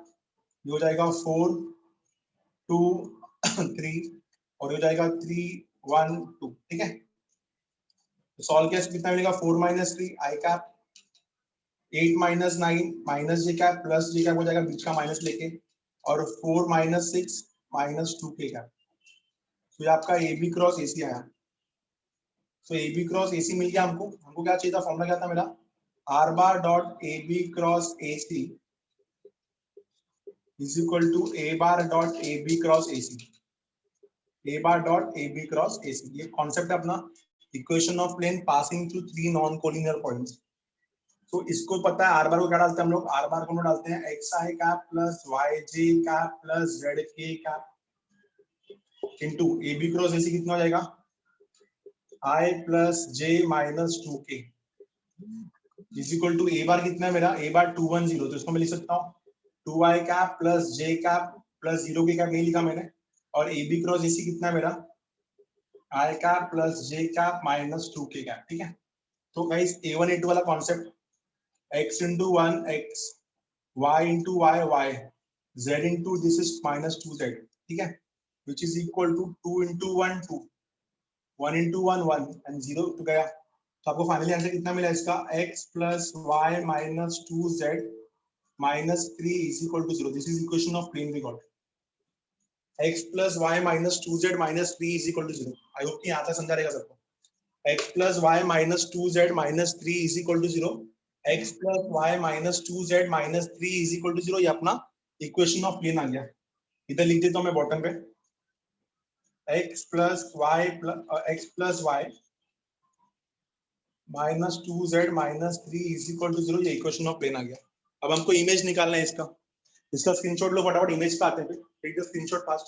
ये हो जाएगा 4 2 3 और हो जाएगा 3 1 2, ठीक है? तो सॉल्व किया कितना मिलेगा? 4 - 3 आई कैप, 8 - 9 माइनस जे कैप प्लस जे कैप हो जाएगा बीच का माइनस लेके, और 4 - 6 -2k कैप। तो ये आपका ए बी क्रॉस ए सी आया। तो ए बी क्रॉस ए सी मिल गया हमको। हमको क्या चाहिए था? फॉर्मूला क्या था मेरा? R bar dot A B cross A C is equal to A bar dot A B cross A C. A bar dot A B cross A C, ये कॉन्सेप्ट है अपना, equation of plane passing through 3 non collinear points. तो इसको पता है are बार को क्या डालते हैं हम लोग? आर बार को हम लोग डालते हैं X I cap plus Y J cap plus Z K cap into A B cross A C कितना हो जाएगा? I plus J minus 2k is equal to A bar कितना है मेरा? ए बार 210, तो इसको मैं लिख सकता हूँ 2i cap plus j cap plus 0k cap, नहीं लिखा मैंने। और ए बी क्रॉस ए सी कितना है मेरा? i cap plus j cap minus 2k cap, ठीक है? तो गाइस a1 a2 वाला concept, x into 1 x, y into y y, z into this is minus 2z, ठीक है? which is equal to 2 into 1 2, 1 into 1 1 and 0 तो गया। तो आपको फाइनली आंसर कितना मिला इसका? x plus y minus 2z minus 3 is equal to 0. This is equation of plane we got. x plus y minus 2z minus 3 is equal to 0. I hope कि यहाँ तक समझा रहेगा सबको। x plus y minus 2z minus 3 is equal to 0. x plus y minus 2z minus 3 is equal to 0. ये अपना equation of plane आ गया। इधर लिख देता हूँ मैं बॉटम पे, x plus y minus 2z minus 3 is equal to 0। ये इक्वेशन ऑफ प्लेन आ गया। अब हमको इमेज निकालना है इसका। इसका स्क्रीनशॉट लो फटाफट, इमेज पे आते हैं। Take the screenshot fast.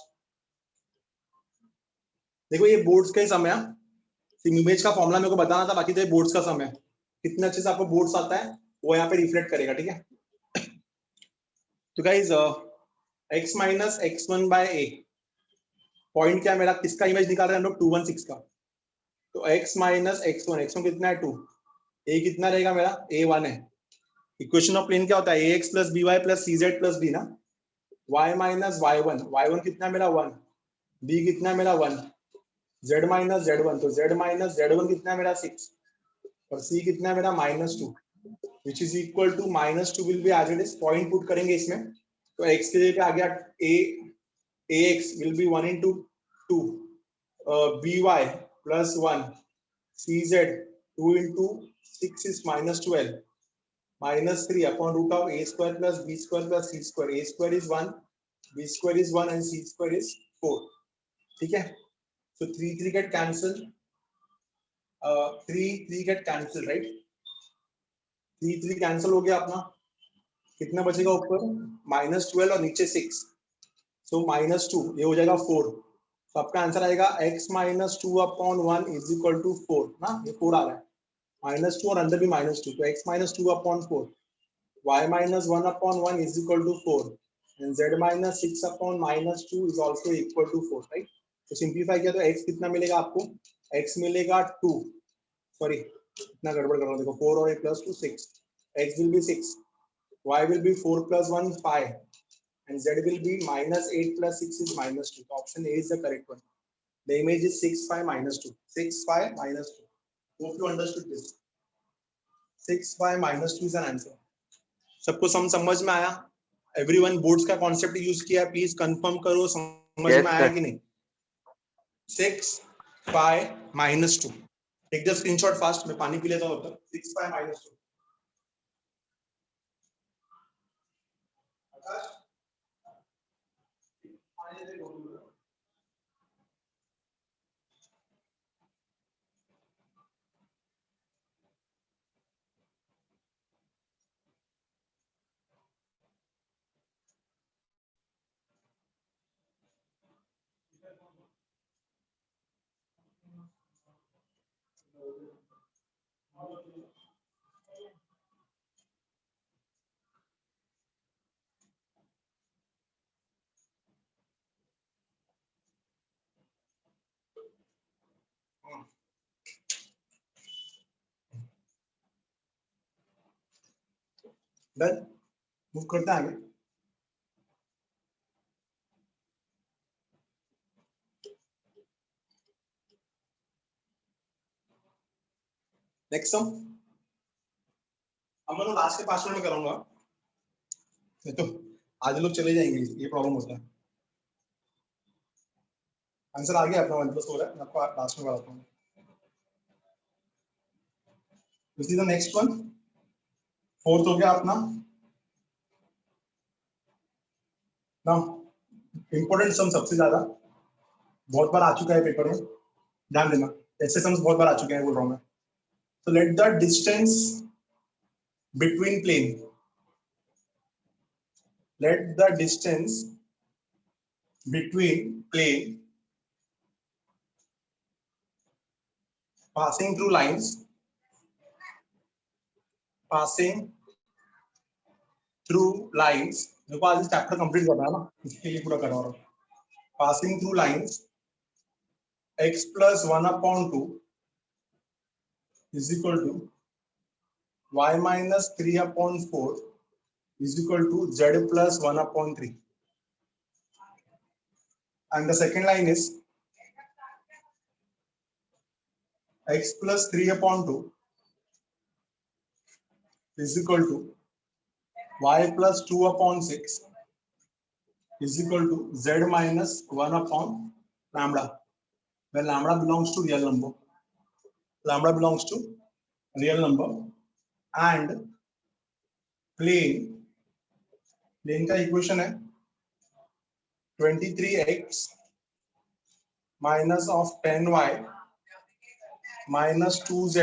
देखो ये बोर्ड्स का ही सम है। इमेज का फॉर्मूला मेरे को बताना था, बाकी तो ये बोर्ड्स का सम है। कितने अच्छे से आपको बोर्ड्स आता है वो यहाँ पे रिफ्लेक्ट करेगा, ठीक है? तो guys x minus x1 by a point क्या है मेरा? किसका इमेज निकाल रहे हैं हम लोग? 216 का। तो x माइनस x1 कितना है? 2। a कितना रहेगा मेरा? a1 है। इक्वेशन ऑफ प्लेन क्या होता है? ax plus by plus cz plus b ना। y माइनस y1 कितना है मेरा? 1। b कितना है मेरा? 1। z माइनस z1, तो z माइनस z1 कितना है मेरा? 6। और c कितना है मेरा? -2, which is equal to -2 will be as it is। Point put करेंगे इसमें, तो x के जगह आ गया ax will be 1 into 2 by plus 1 cz 2 into 6 is -12 -3 upon root of a square plus b square plus c square। a square is 1, b square is 1 and c square is 4, ठीक है? So 3 get cancelled. 3 get cancelled, right? 3 cancel हो गया अपना. कितना बचेगा ऊपर? -12 और नीचे 6. So -2 ये हो जाएगा 4. तो आपका आंसर आएगा x - 2/1 इज इक्वल टू 4 ना. ये 4 आ रहा है. -2 और अंदर भी -2. तो x - 2/4. y - 1/1 is equal to 4 and z - 6/-2 is also equal to 4, right? तो सिंपलीफाई किया तो x कितना मिलेगा आपको? x मिलेगा 2. सॉरी इतना गड़बड़ कर रहा हूँ, देखो 4 और 8 + 2 6. x will be 6, y will be 4 + 1 5 and z will be -8 + 6 is -2. So option A is the correct one. The image is 6 5 -2. 6 5 -2. Hope you understood this. 6 5 -2 is an answer. सबको समझ में आया? एवरीवन बोर्ड्स का कॉन्सेप्ट यूज किया? Please confirm करो समझ में आया कि नहीं? 6 5 -2. Take the screenshot fast. मैं पानी पी लेता हूं तब. 6 5 -2. डन. मूव करते हैं आगे. Next sum. अब मैं लास्ट के 5 मिनट में करूंगा. तो आज लोग चले जाएंगे, ये प्रॉब्लम होता है. आंसर आ गया अपना 1 + हो रहा है. मैं आपको लास्ट में बताता हूँ. This is the next one. 4th हो गया अपना. नाउ इंपॉर्टेंट सम सबसे ज्यादा बहुत बार आ चुका है पेपर में, ध्यान देना. ऐसे सम्स बहुत बार आ चुके हैं बोल रहा हूँ मैं. So let the distance between plane, let the distance between plane passing through lines, देखो आज चैप्टर कंप्लीट करना है ना, इसके लिए पूरा करवा रहा हूँ. Passing through lines x + 1/2 is equal to y - 3/4 is equal to z + 1/3. And the second line is x + 3/2 is equal to y + 2/6 is equal to z - 1/λ. When lambda belongs to real number, and plane का equation है 23x minus of 10y minus 2z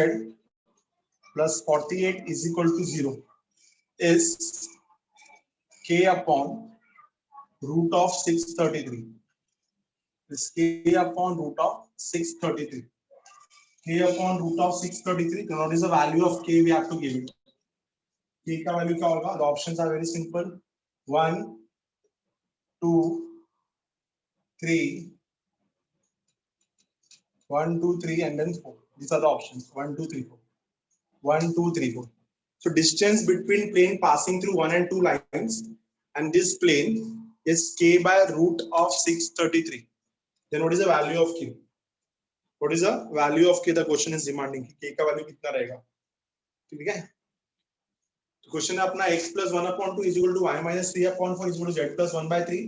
plus 48 is equal to 0 is k/√633. Is k/√633. k/√633. Now what is the value of k? We have to give it. k का value क्या होगा? The options are very simple. 1 2 3 1 2 3 and then 4. These are the options. 1 2 3 4. 1 2 3 4. So distance between plane passing through 1 and 2 lines and this plane is k/√633. Then what is the value of k? What is the value of k? The question is demanding k का value कितना रहेगा. ठीक है. तो question है अपना x + 1/2 is equal to y - 3/4 is equal to z + 1/3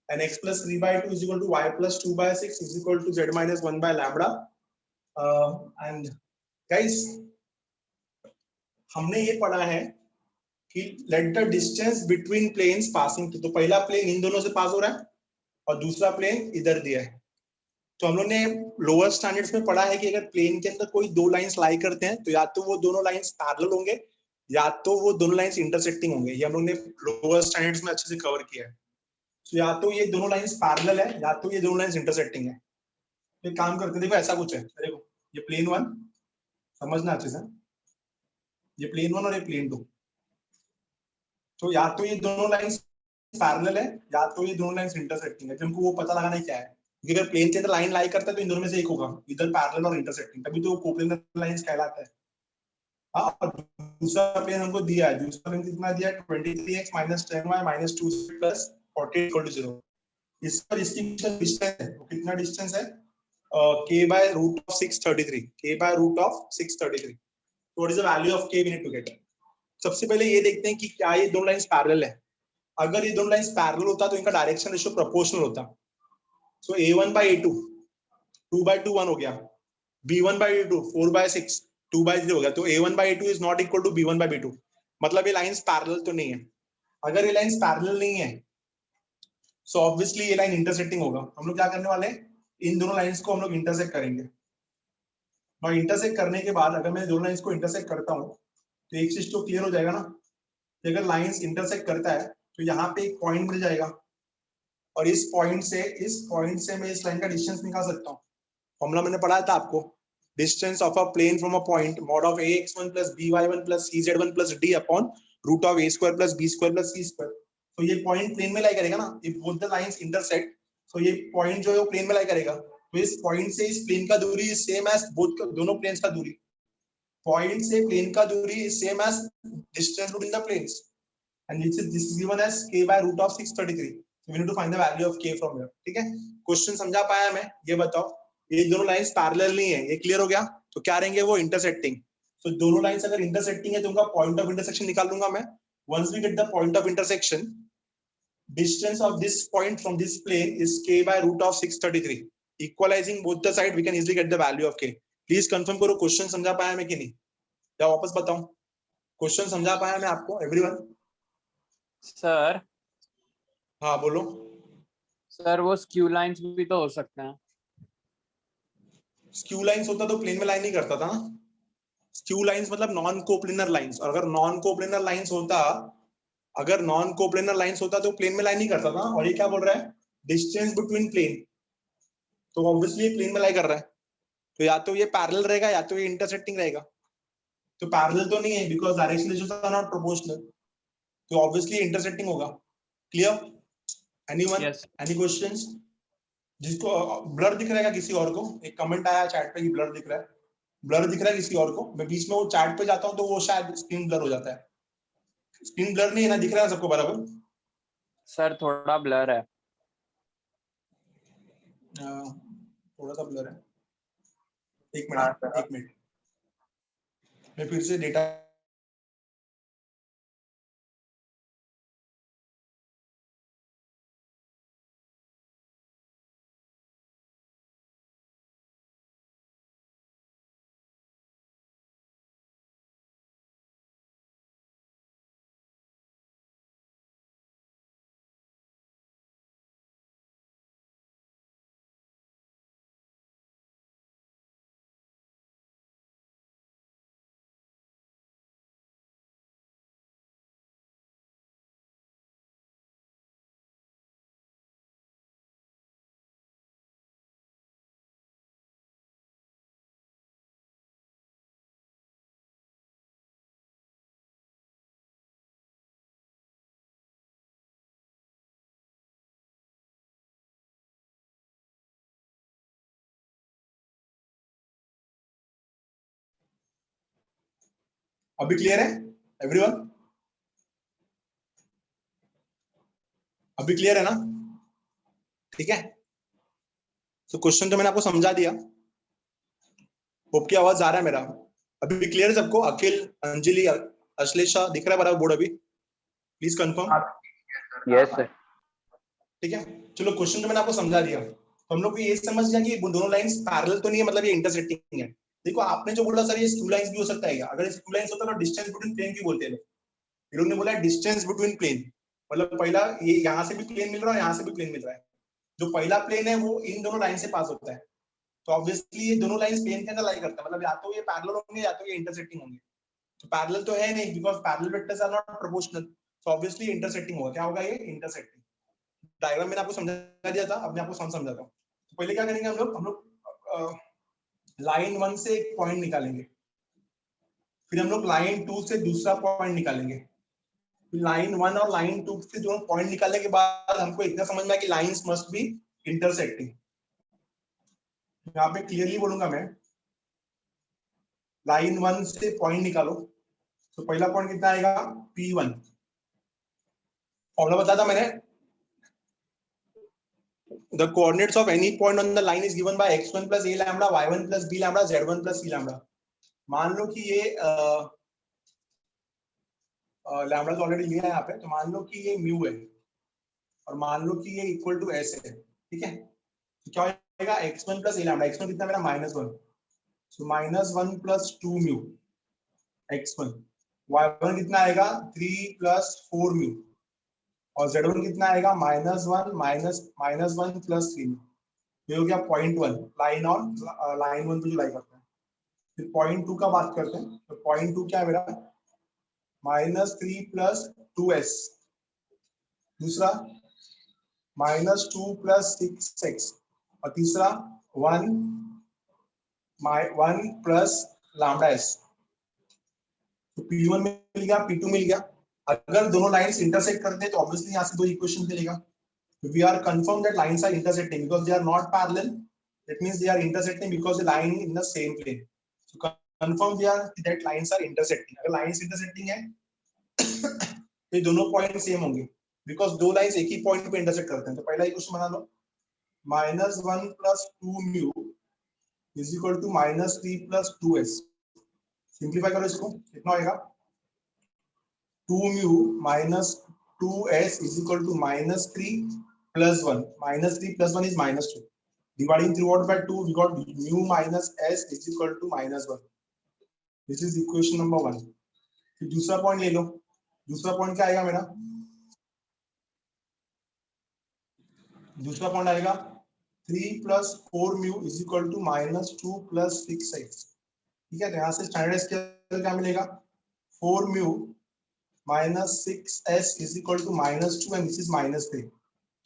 and x + 3/2 is equal to y + 2/6 is equal to z - 1/λ. And guys, हमने ये पढ़ा है कि let the distance between planes passing, तो पहला प्लेन इन दोनों से पास हो रहा है और दूसरा प्लेन इधर दिया है. तो हम लोग ने लोअर स्टैंडर्ड्स में पढ़ा है कि अगर प्लेन के अंदर कोई दो लाइंस लाई करते हैं तो या तो वो दोनों लाइंस पैरेलल होंगे या तो वो दोनों लाइंस इंटरसेक्टिंग होंगे। ये हम लोग ने लोअर स्टैंडर्ड्स में अच्छे से कवर किया है। तो या तो ये दोनों लाइंस पैरेलल है या तो ये दोनों लाइंस इंटरसेक्टिंग है। तो काम करते देखो ऐसा कुछ है, देखो ये प्लेन 1 समझना अच्छे से, ये प्लेन 1 और ये प्लेन 2। तो या तो ये दोनों लाइंस पैरेलल है या तो ये दोनों लाइंस इंटरसेक्टिंग है। तो हमको वो पता लगाना है क्या है, क्योंकि अगर प्लेन के अंदर लाइन लाई करता है तो इन दोनों में से एक होगा, इधर पैरेलल और इंटरसेक्टिंग, तभी तो वो कोप्लेनर लाइंस कहलाता है। हाँ, और दूसरा प्लेन हमको दिया है, दूसरा प्लेन कितना दिया है 23x - 10y - 2 + 40 = 0। इस पर इसकी डिस्टेंस है, वो कितना डिस्टेंस है, k/√633, k/√633। What is the value of k we need to get. सबसे पहले ये देखते हैं कि क्या ये दोनों लाइंस पैरेलल है। अगर ये दोनों लाइंस पैरेलल होता तो इनका डायरेक्शन रेशियो प्रोपोर्शनल होता। सो a1/a2 2/2 1 हो गया, b1/a2 4/6 2/3 हो गया। तो a1/a2 is not equal to b1/b2, मतलब ये लाइंस पैरेलल तो नहीं है। अगर ये लाइंस पैरेलल नहीं है सो ऑब्वियसली ये लाइन इंटरसेक्टिंग होगा। हम लोग क्या करने वाले हैं, इन दोनों लाइंस को हम लोग इंटरसेक्ट करेंगे। और इंटरसेक्ट करने के बाद अगर मैं दोनों लाइंस को इंटरसेक्ट करता हूँ तो एक चीज तो क्लियर हो जाएगा ना कि अगर लाइंस इंटरसेक्ट करता है तो यहाँ पे एक पॉइंट मिल जाएगा और इस पॉइंट से मैं इस लाइन का डिस्टेंस निकाल सकता हूँ। फॉर्मूला मैंने पढ़ाया था आपको, distance of a plane from a point mod of ax1 + by1 + cz1 + d upon √a² + b² + c²। तो ये पॉइंट प्लेन में लाई करेगा ना, if both the lines intersect, तो ये पॉइंट जो है वो प्लेन में लाई करेगा। तो इस पॉइंट से इस प्लेन का दूरी इज सेम एज बोथ दोनों प्लेन्स का दूरी। पॉइंट से प्लेन का दूरी is same as distance between the planes and this is given as k/√633। so we need to find the value of k from here। ठीक है, question समझा पाया मैं? ये बताओ, ये दोनों लाइंस पैरेलल नहीं है, ये क्लियर हो गया? तो क्या रहेंगे वो इंटरसेक्टिंग। तो दोनों लाइंस अगर इंटरसेक्टिंग है तो उनका पॉइंट ऑफ इंटरसेक्शन निकाल लूंगा मैं। once we get the point of intersection, distance of this point from this plane is k/√633। equalizing both the side we can easily get the value of k। Please confirm करो question समझा पाया मैं कि नहीं, या वापस बताऊं? Question समझा पाया मैं आपको एवरीवन? सर हाँ बोलो। सर वो स्क्यू लाइंस भी तो हो सकते हैं। स्क्यू लाइंस होता तो प्लेन में लाइन नहीं करता था ना। स्क्यू लाइंस मतलब नॉन कोप्लेनर लाइंस, और अगर नॉन कोप्लेनर लाइंस होता तो प्लेन में लाइन नहीं करता था। और ये क्या बोल रहा है, डिस्टेंस बिटवीन प्लेन, तो ऑब्वियसली प्लेन में लाइन कर रहा है। तो या तो ये पैरेलल रहेगा या तो ये इंटरसेक्टिंग रहेगा। तो पैरेलल तो नहीं है because direction ratios are not proportional, तो ऑब्वियसली इंटरसेक्टिंग होगा। क्लियर? एनीवन? Any questions? जिसको ब्लर दिख रहा है किसी और को, एक कमेंट आया चैट पे कि ब्लर दिख रहा है, ब्लर दिख रहा है किसी और को? मैं बीच में वो चैट पे जाता हूँ तो वो शायद स्क्रीन ब्लर हो जाता है। स्क्रीन ब्लर नहीं है ना, दिख रहा है सबको बराबर? सर थोड़ा ब्लर है। थोड़ा सा ब्लर है, एक मिनट मैं फिर से डेटा अभी क्लियर है एवरीवन? अभी क्लियर है ना? ठीक है, तो क्वेश्चन तो मैंने आपको समझा दिया। होप की आवाज आ रहा है मेरा? अभी क्लियर है सबको? अखिल, अंजलि, अश्लेषा दिख रहा है बराबर बोर्ड? अभी प्लीज कंफर्म। Yes sir. ठीक है, चलो क्वेश्चन तो मैंने आपको समझा दिया। तो हम लोग को ये समझ गया कि दोनों लाइंस पैरेलल तो नहीं है, मतलब ये इंटरसेक्टिंग है। देखो आपने जो बोला सर ये स्क्यू लाइंस भी हो सकता है क्या? अगर स्क्यू लाइंस होता तो डिस्टेंस बिटवीन प्लेन क्यों बोलते हैं लोग? ये लोग ने बोला डिस्टेंस बिटवीन प्लेन, मतलब पहला ये यहाँ से भी प्लेन मिल रहा है, यहाँ से भी प्लेन मिल रहा है। जो पहला प्लेन है वो इन दोनों लाइन से पास होता है, तो ऑब्वियसली ये दोनों लाइंस प्लेन के अंदर लाई करते हैं, मतलब या तो ये पैरेलल होंगे या तो ये इंटरसेक्टिंग होंगे। तो पैरेलल तो है नहीं, because parallel vectors are not proportional, so obviously intersecting होगा। क्या होगा ये? इंटरसेक्टिंग। डायग्राम मैंने आपको समझा दिया था, अब मैं आपको समझाता हूँ। तो पहले क्या करेंगे हम लोग लाइन 1 से एक पॉइंट निकालेंगे, फिर हम लोग लाइन 2 से दूसरा पॉइंट निकालेंगे, फिर लाइन 1 और लाइन 2 से दोनों पॉइंट निकालने के बाद हमको इतना समझ में आया कि लाइंस मस्ट बी इंटरसेक्टिंग। यहाँ पे क्लियरली बोलूंगा मैं, लाइन 1 से पॉइंट निकालो, तो पहला पॉइंट कितना आएगा? P1। फॉर्मूला बताया था मैंने, the coordinates of any point on the line is given by x1 plus a lambda, y1 plus b lambda, z1 plus c lambda। मान लो कि ये लैम्बडा तो ऑलरेडी लिया है यहाँ पे, तो मान लो कि ये म्यू है और मान लो कि ये इक्वल टू एस है, ठीक है? तो क्या होगा? x1 plus a lambda, x1 कितना मेरा? -1, सो -1 plus 2 म्यू x1, y1 कितना आएगा? 3 plus 4 म्यू, और z1 कितना आएगा? -1 -1 plus 3। ये हो गया पॉइंट 1, लाइन ऑन लाइन 1 पे जो लाई करते हैं। फिर पॉइंट 2 का बात करते हैं, तो पॉइंट 2 क्या है मेरा? -3 plus 2s, दूसरा -2 plus 6x, और तीसरा 1 plus lambda s। तो P1 मिल गया, P2 मिल गया। अगर दोनों लाइंस इंटरसेक्ट करते हैं तो ऑब्वियसली यहाँ से दो इक्वेशन मिलेगा। We are confirmed that lines are intersecting because they are not parallel. That means they are intersecting because they lie in the same plane. So confirm they are that lines are intersecting. अगर lines intersecting है तो ये दोनों point same होंगे, because दो lines एक ही point पे intersect करते हैं। तो पहला इक्वेशन बना लो, -1 plus 2 mu is equal to -3 plus 2s। Simplify करो इसको, कितना होएगा? 2 mu minus 2s is equal to -3 plus 1. -3 plus 1 is -2. Dividing throughout by 2, we got mu minus s is equal to -1. This is equation number 1. फिर दूसरा point ले लो, दूसरा point क्या आएगा मेरा? दूसरा पॉइंट आएगा 3 plus 4 mu is equal to -2 plus 6x। ठीक है, तो यहाँ से स्टैंडर्ड स्केल क्या मिलेगा? 4 mu minus 6s is equal to -2 and this is -3,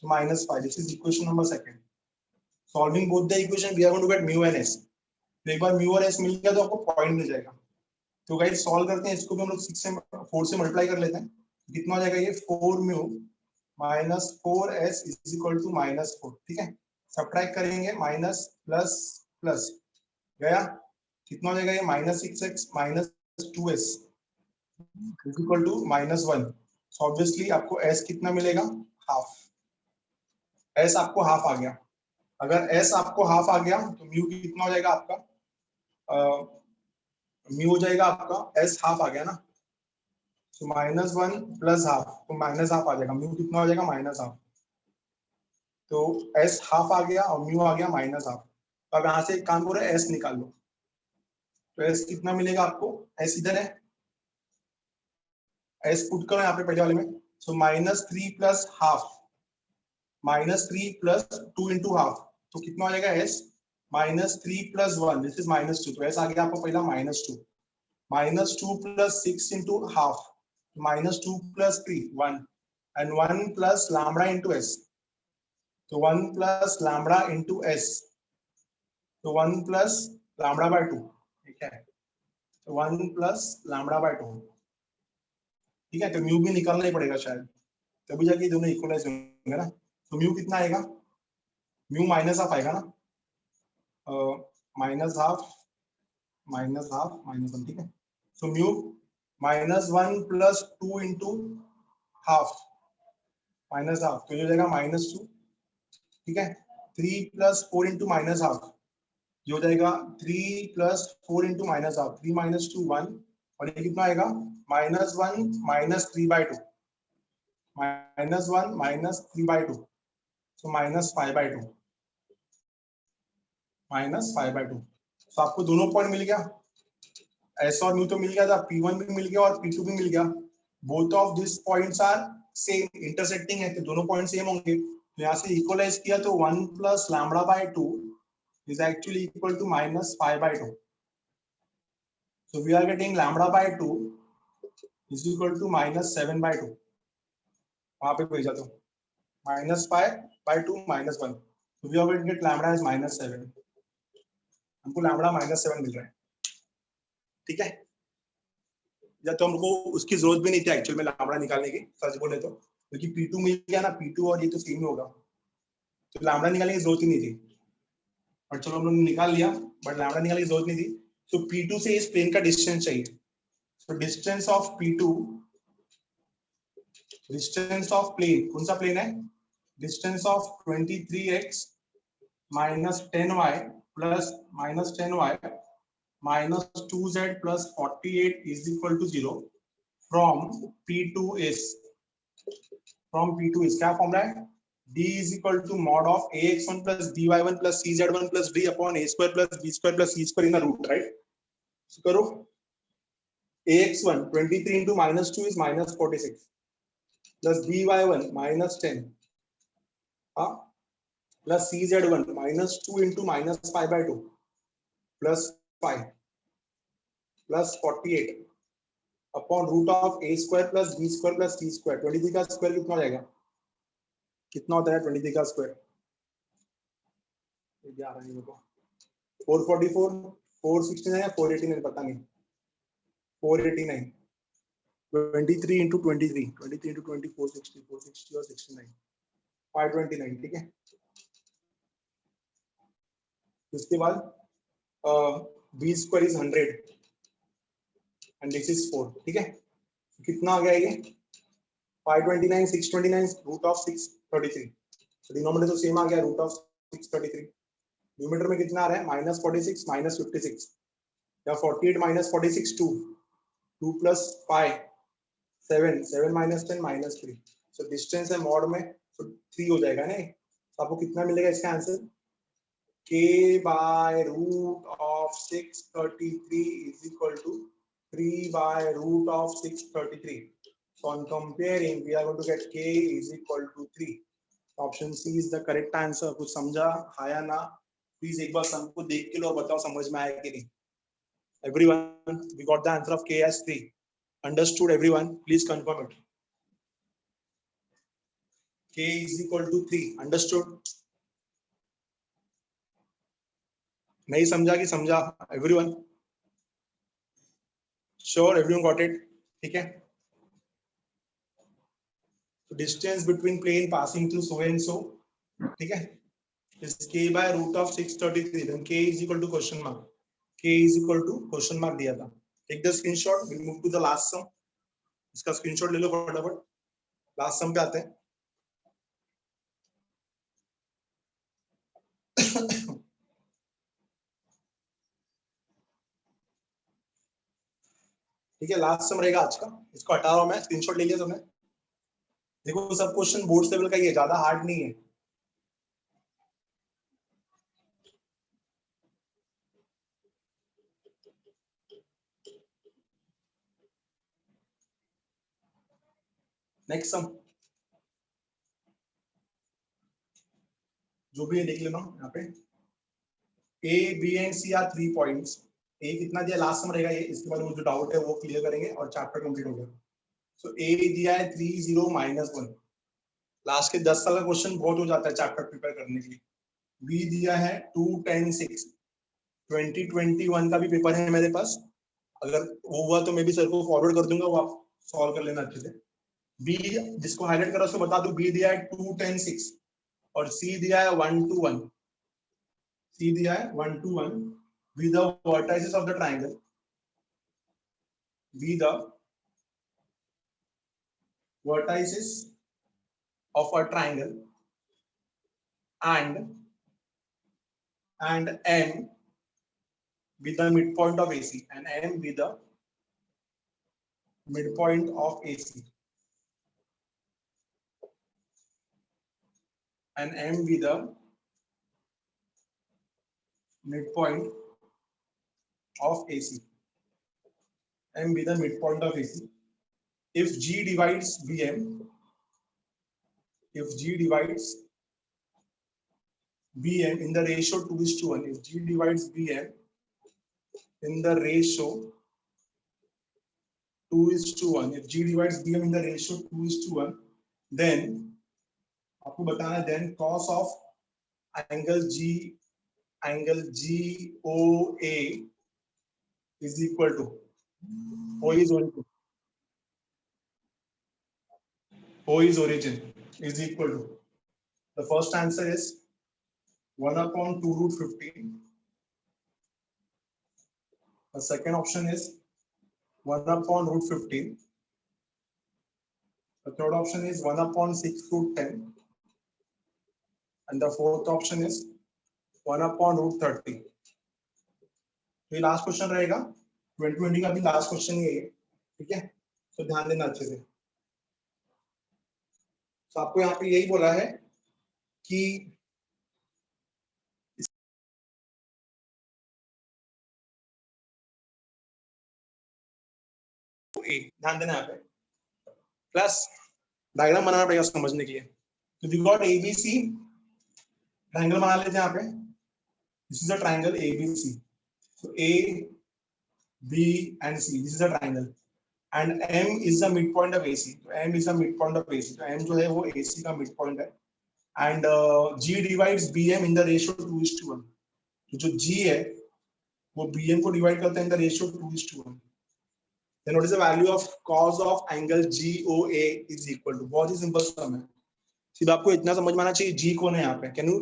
so -5. This is equation number 2. Solving both the equation, we are going to get mu and s। तो एक बार mu और s मिल गया तो आपको पॉइंट मिल जाएगा। तो गाइस सॉल्व करते हैं इसको भी, हम लोग 4 से मल्टीप्लाई कर लेते हैं। कितना हो जाएगा ये? 4 mu minus 4s is equal to -4। ठीक है, सब्ट्रैक्ट करेंगे, माइनस प्लस प्लस गया, कितना हो जाएगा ये? -6x minus 2s is equal to -1। So obviously आपको s कितना मिलेगा? हाफ। s आपको हाफ आ गया। अगर s आपको हाफ आ गया तो म्यू कितना हो जाएगा आपका? म्यू हो जाएगा आपका s हाफ आ गया ना, तो -1 प्लस हाफ, तो माइनस हाफ आ जाएगा। म्यू कितना हो जाएगा? -हाफ। तो s हाफ आ गया और म्यू आ गया -हाफ। तो अब यहाँ से एक काम करो, s निकाल लो। तो s कितना मिलेगा आपको? s इधर है, s पुट करो यहाँ पे पहले वाले में। सो -3 plus half, -3 plus 2 into half, तो कितना हो जाएगा s? -3 प्लस 1, दिस इज -2, तो s आ गया आपको पहला -2। -2 plus 6 into half, -2 plus 3 1, and 1 plus lambda into s, तो 1 plus lambda into s, तो 1 plus lambda by 2। ठीक है, तो 1 plus lambda by 2। ठीक है, तो म्यू भी निकालना ही पड़ेगा शायद, तभी जाके दोनों इक्वलाइज होंगे ना। तो म्यू कितना आएगा? म्यू माइनस हाफ आएगा ना, -हाफ -1। ठीक है, so mu -1 plus 2 into half -half, तो ये हो जाएगा -2। ठीक है, 3 plus 4 into -हाफ, ये हो जाएगा 3 plus 4 into -हाफ, 3 minus 2 1, और ये कितना आएगा? -1 minus 3/2, -1 minus 3/2, so -5/2, -5/2। तो आपको दोनों पॉइंट मिल गया, s और म्यू तो मिल गया था, P1 भी मिल गया और P2 भी मिल गया। Both of this points are same, intersecting है, तो दोनों पॉइंट सेम होंगे। तो यहाँ से इक्वलाइज किया तो 1 plus lambda by 2 is actually equal to minus 5 by 2. So we are getting lambda by 2 is equal to minus 7 by 2. वहां पे भेजा तो minus 5 by 2 minus 1. So we are going to get lambda as minus 7. हमको lambda minus 7 मिल रहा है, ठीक है। या तो हमको उसकी जरूरत भी नहीं थी एक्चुअल में लैम्बडा निकालने की, सच बोले तो, क्योंकि P2 मिल गया ना, P2 और ये तो सेम ही होगा, तो लैम्बडा निकालने की जरूरत ही नहीं थी। और चलो हम लोगों ने निकाल लिया, बट लैम्बडा निकालने की जरूरत नहीं थी। तो P2 से इस प्लेन का डिस्टेंस चाहिए। तो distance of P2, distance of plane, कौन सा प्लेन है? Distance of 23x minus 10y plus minus 10y minus 2z plus 48 is equal to 0 from P2 is क्या फॉर्मूला है? D is equal to mod of ax1 plus dy1 plus cz1 plus d upon a square plus b square plus c square in the root, right? So करो, ax1 23 into minus 2 is minus 46 plus dy1 minus 10 plus cz1 minus 2 into minus 5 by 2 plus 5 plus 48 upon root of a square plus b square plus c square। 23 का square कितना हो जाएगा? कितना होता है 23 का square? ये आ रहा है मेरे को 444, 469 या 489 पता नहीं, 489 23 into 23, 23 into 20 460, 460 और 69 529, ठीक है। उसके बाद b square is 100 and this is 4, ठीक है। कितना आ गया ये? 529, 629 root of 633, तो डिनोमिनेटर सेम आ गया root of 633। न्यूमरेटर में कितना आ रहा है? minus 46 minus 56 या 48 minus 46 2 2 plus 5 7 7 minus 10 minus 3। so distance है मॉड में, तो 3 हो जाएगा ना। तो आपको कितना मिलेगा इसका answer? k by root of 633 is equal to 3 by root of 633. So on comparing, we are going to get k is equal to 3. Option C is the correct answer. कुछ समझा आया ना? प्लीज एक बार सबको देख के लो और बताओ समझ में आया कि नहीं। Everyone, we got the answer of k as 3. Understood everyone? Please confirm it. K is equal to 3. Understood? नहीं समझा कि समझा? Everyone? Sure, everyone got it? ठीक है। So distance between plane passing through so and so, ठीक है, is k by root of 633. Then k is equal to question mark. K is equal to question mark दिया था। Take the screenshot. We'll move to the last sum. इसका screenshot ले लो फटाफट। Last sum पे आते हैं। ठीक है, लास्ट सम रहेगा आज का। इसको हटा रहा हूं मैं, स्क्रीनशॉट ले लिया तुमने? देखो सब क्वेश्चन बोर्ड लेवल का ही है, ज्यादा हार्ड नहीं है। नेक्स्ट सम जो भी है देख लेना यहाँ पे। A, B and C are 3 points. A कितना दिया? लास्ट सम रहेगा ये। इसके बाद मुझे डाउट है वो क्लियर करेंगे और चैप्टर कंप्लीट हो गया। सो A दिया है 3 0 -1। लास्ट के 10 साल का क्वेश्चन बहुत हो जाता है चैप्टर प्रिपेयर करने के लिए। B दिया है 2 10 6। 2021 का भी पेपर है मेरे पास, अगर वो हुआ तो मैं भी सर को फॉरवर्ड कर दूंगा, वो आप सॉल्व कर लेना अच्छे से। B जिसको हाईलाइट करा उसको बता दूं, B दिया है 2 10 6 और C दिया है 1 2 1। C दिया है 1 2 1 with the vertices of the triangle, with the vertices of a triangle and M with the midpoint of AC, and M with the midpoint of AC, and M with the midpoint of AC, M with the midpoint of AC. If G divides BM, if G divides Bm in the ratio 2:1. If G divides Bm in the ratio 2:1, if G divides Bm in the ratio 2:1, then आपको बताना है then cos of angle GOA is equal to O is origin is equal to, the first answer is 1/2√15. The second option is 1/√15. The third option is 1/6√10. And the fourth option is 1/√30. तो ये last question रहेगा 2020 का भी last question ये है, ठीक है, तो ध्यान देना अच्छे से। तो आपको यहाँ पे यही बोला है कि ध्यान देना यहाँ पे, प्लस डायग्राम बनाना पड़ेगा समझने के लिए। तो वी गॉट एबीसी, ट्रायंगल बना लेते हैं यहाँ पे। This is a triangle ABC, so A, B and C, this is a triangle and M is the midpoint of AC. So M is the midpoint of AC. तो M जो है वो AC का midpoint है and G divides BM in the ratio 2:1. तो जो G है वो BM को divide करता है in the ratio 2:1. Then what is the value of cos of angle GOA is equal to, बहुत ही simple sum है, सिर्फ आपको इतना समझ में आना चाहिए G कौन है यहाँ पे। Can you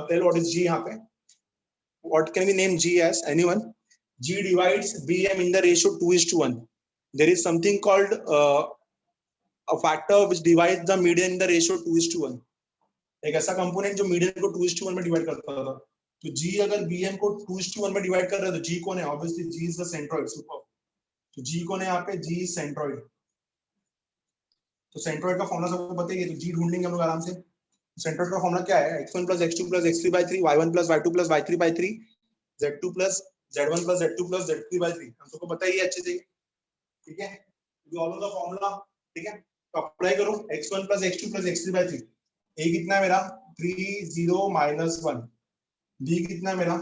tell what is G यहाँ पे? What can we name G as? Anyone? G divides BM in the ratio 2:1. There is something called a factor which divides the median in the ratio 2:1. एक ऐसा component जो median को 2:1 में divide करता था। तो G अगर BM को 2:1 में डिवाइड कर रहा है तो G कौन है? Obviously G is the centroid. Super. तो G कौन है यहाँ पे? G is centroid. तो सेंट्रोइड का फॉर्मूला सबको पता ही है, तो G ढूंढ लेंगे हम लोग आराम से। सेंट्रोइड का फॉर्मूला क्या है? x1 + x2 + x3/3, y1 + y2 + y3/3, z2 + z1 + z2 + z3/3। हम सबको पता ही है अच्छे से, ठीक है। ये ऑल द फॉर्मूला, ठीक है। तो अप्लाई करो x1 + x2 + x3/3। a कितना है मेरा? 3 0 -1। b कितना है मेरा?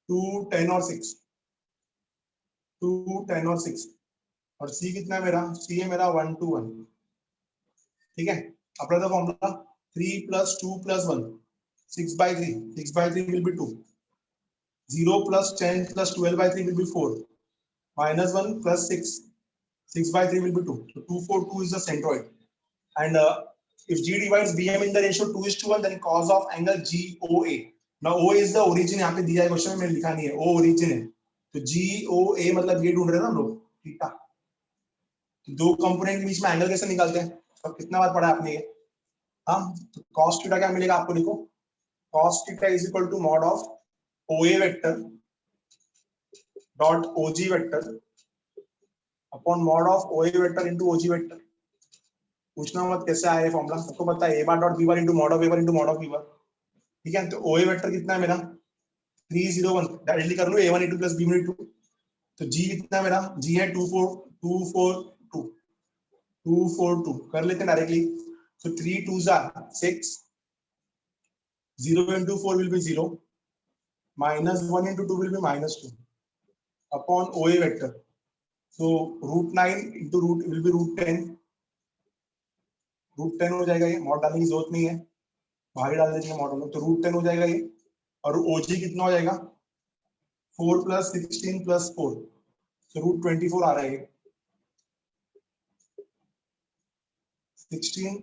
2 10 और 6, 2 10 और 6। और c कितना है मेरा? c है मेरा 1 2 1, ठीक है। Apply the formula 3 + 2 + 1, 6/3, 6/3 will be 2, 0 + 10 + 12/3 will be 4, -1 + 6, 6/3 will be 2. So 2 4 2 is the centroid. And if G divides BM in the ratio 2:1, then cos of angle GOA. Now O is the origin, यहाँ पे दिया है question में, मैंने लिखा नहीं है, O origin है। तो GOA मतलब ये ढूंढ रहे हैं ना हम लोग, ठीक है। दो कंपोनेंट के बीच में एंगल कैसे निकालते हैं? अब कितना बार पढ़ा आपने ये? हाँ, तो cos थीटा क्या मिलेगा आपको? लिखो cos theta is equal to mod of OA vector dot OG vector upon mod of OA vector into OG vector. पूछना मत कैसे आया ये फॉर्मूला, सबको पता है। a bar dot b bar into mod of a bar into mod of b बार, ठीक है। तो OA वेक्टर कितना है मेरा? 3 0 1, डायरेक्टली कर लो a1 a2 + b1 a2। तो g कितना है मेरा? g है 2 4 2 4 2 2 4 2, कर लेते हैं directly. So 3 2s are 6, 0 into 4 will be 0, -1 into 2 will be -2 upon OA vector. So √9 into root will be √10, √10 हो जाएगा। ये मॉड डालने की जरूरत नहीं है, बाहर डाल देंगे मॉड में, तो √10 हो जाएगा ये। और OG कितना हो जाएगा? 4 + 16 + 4, so √24 आ रहा है ये। 16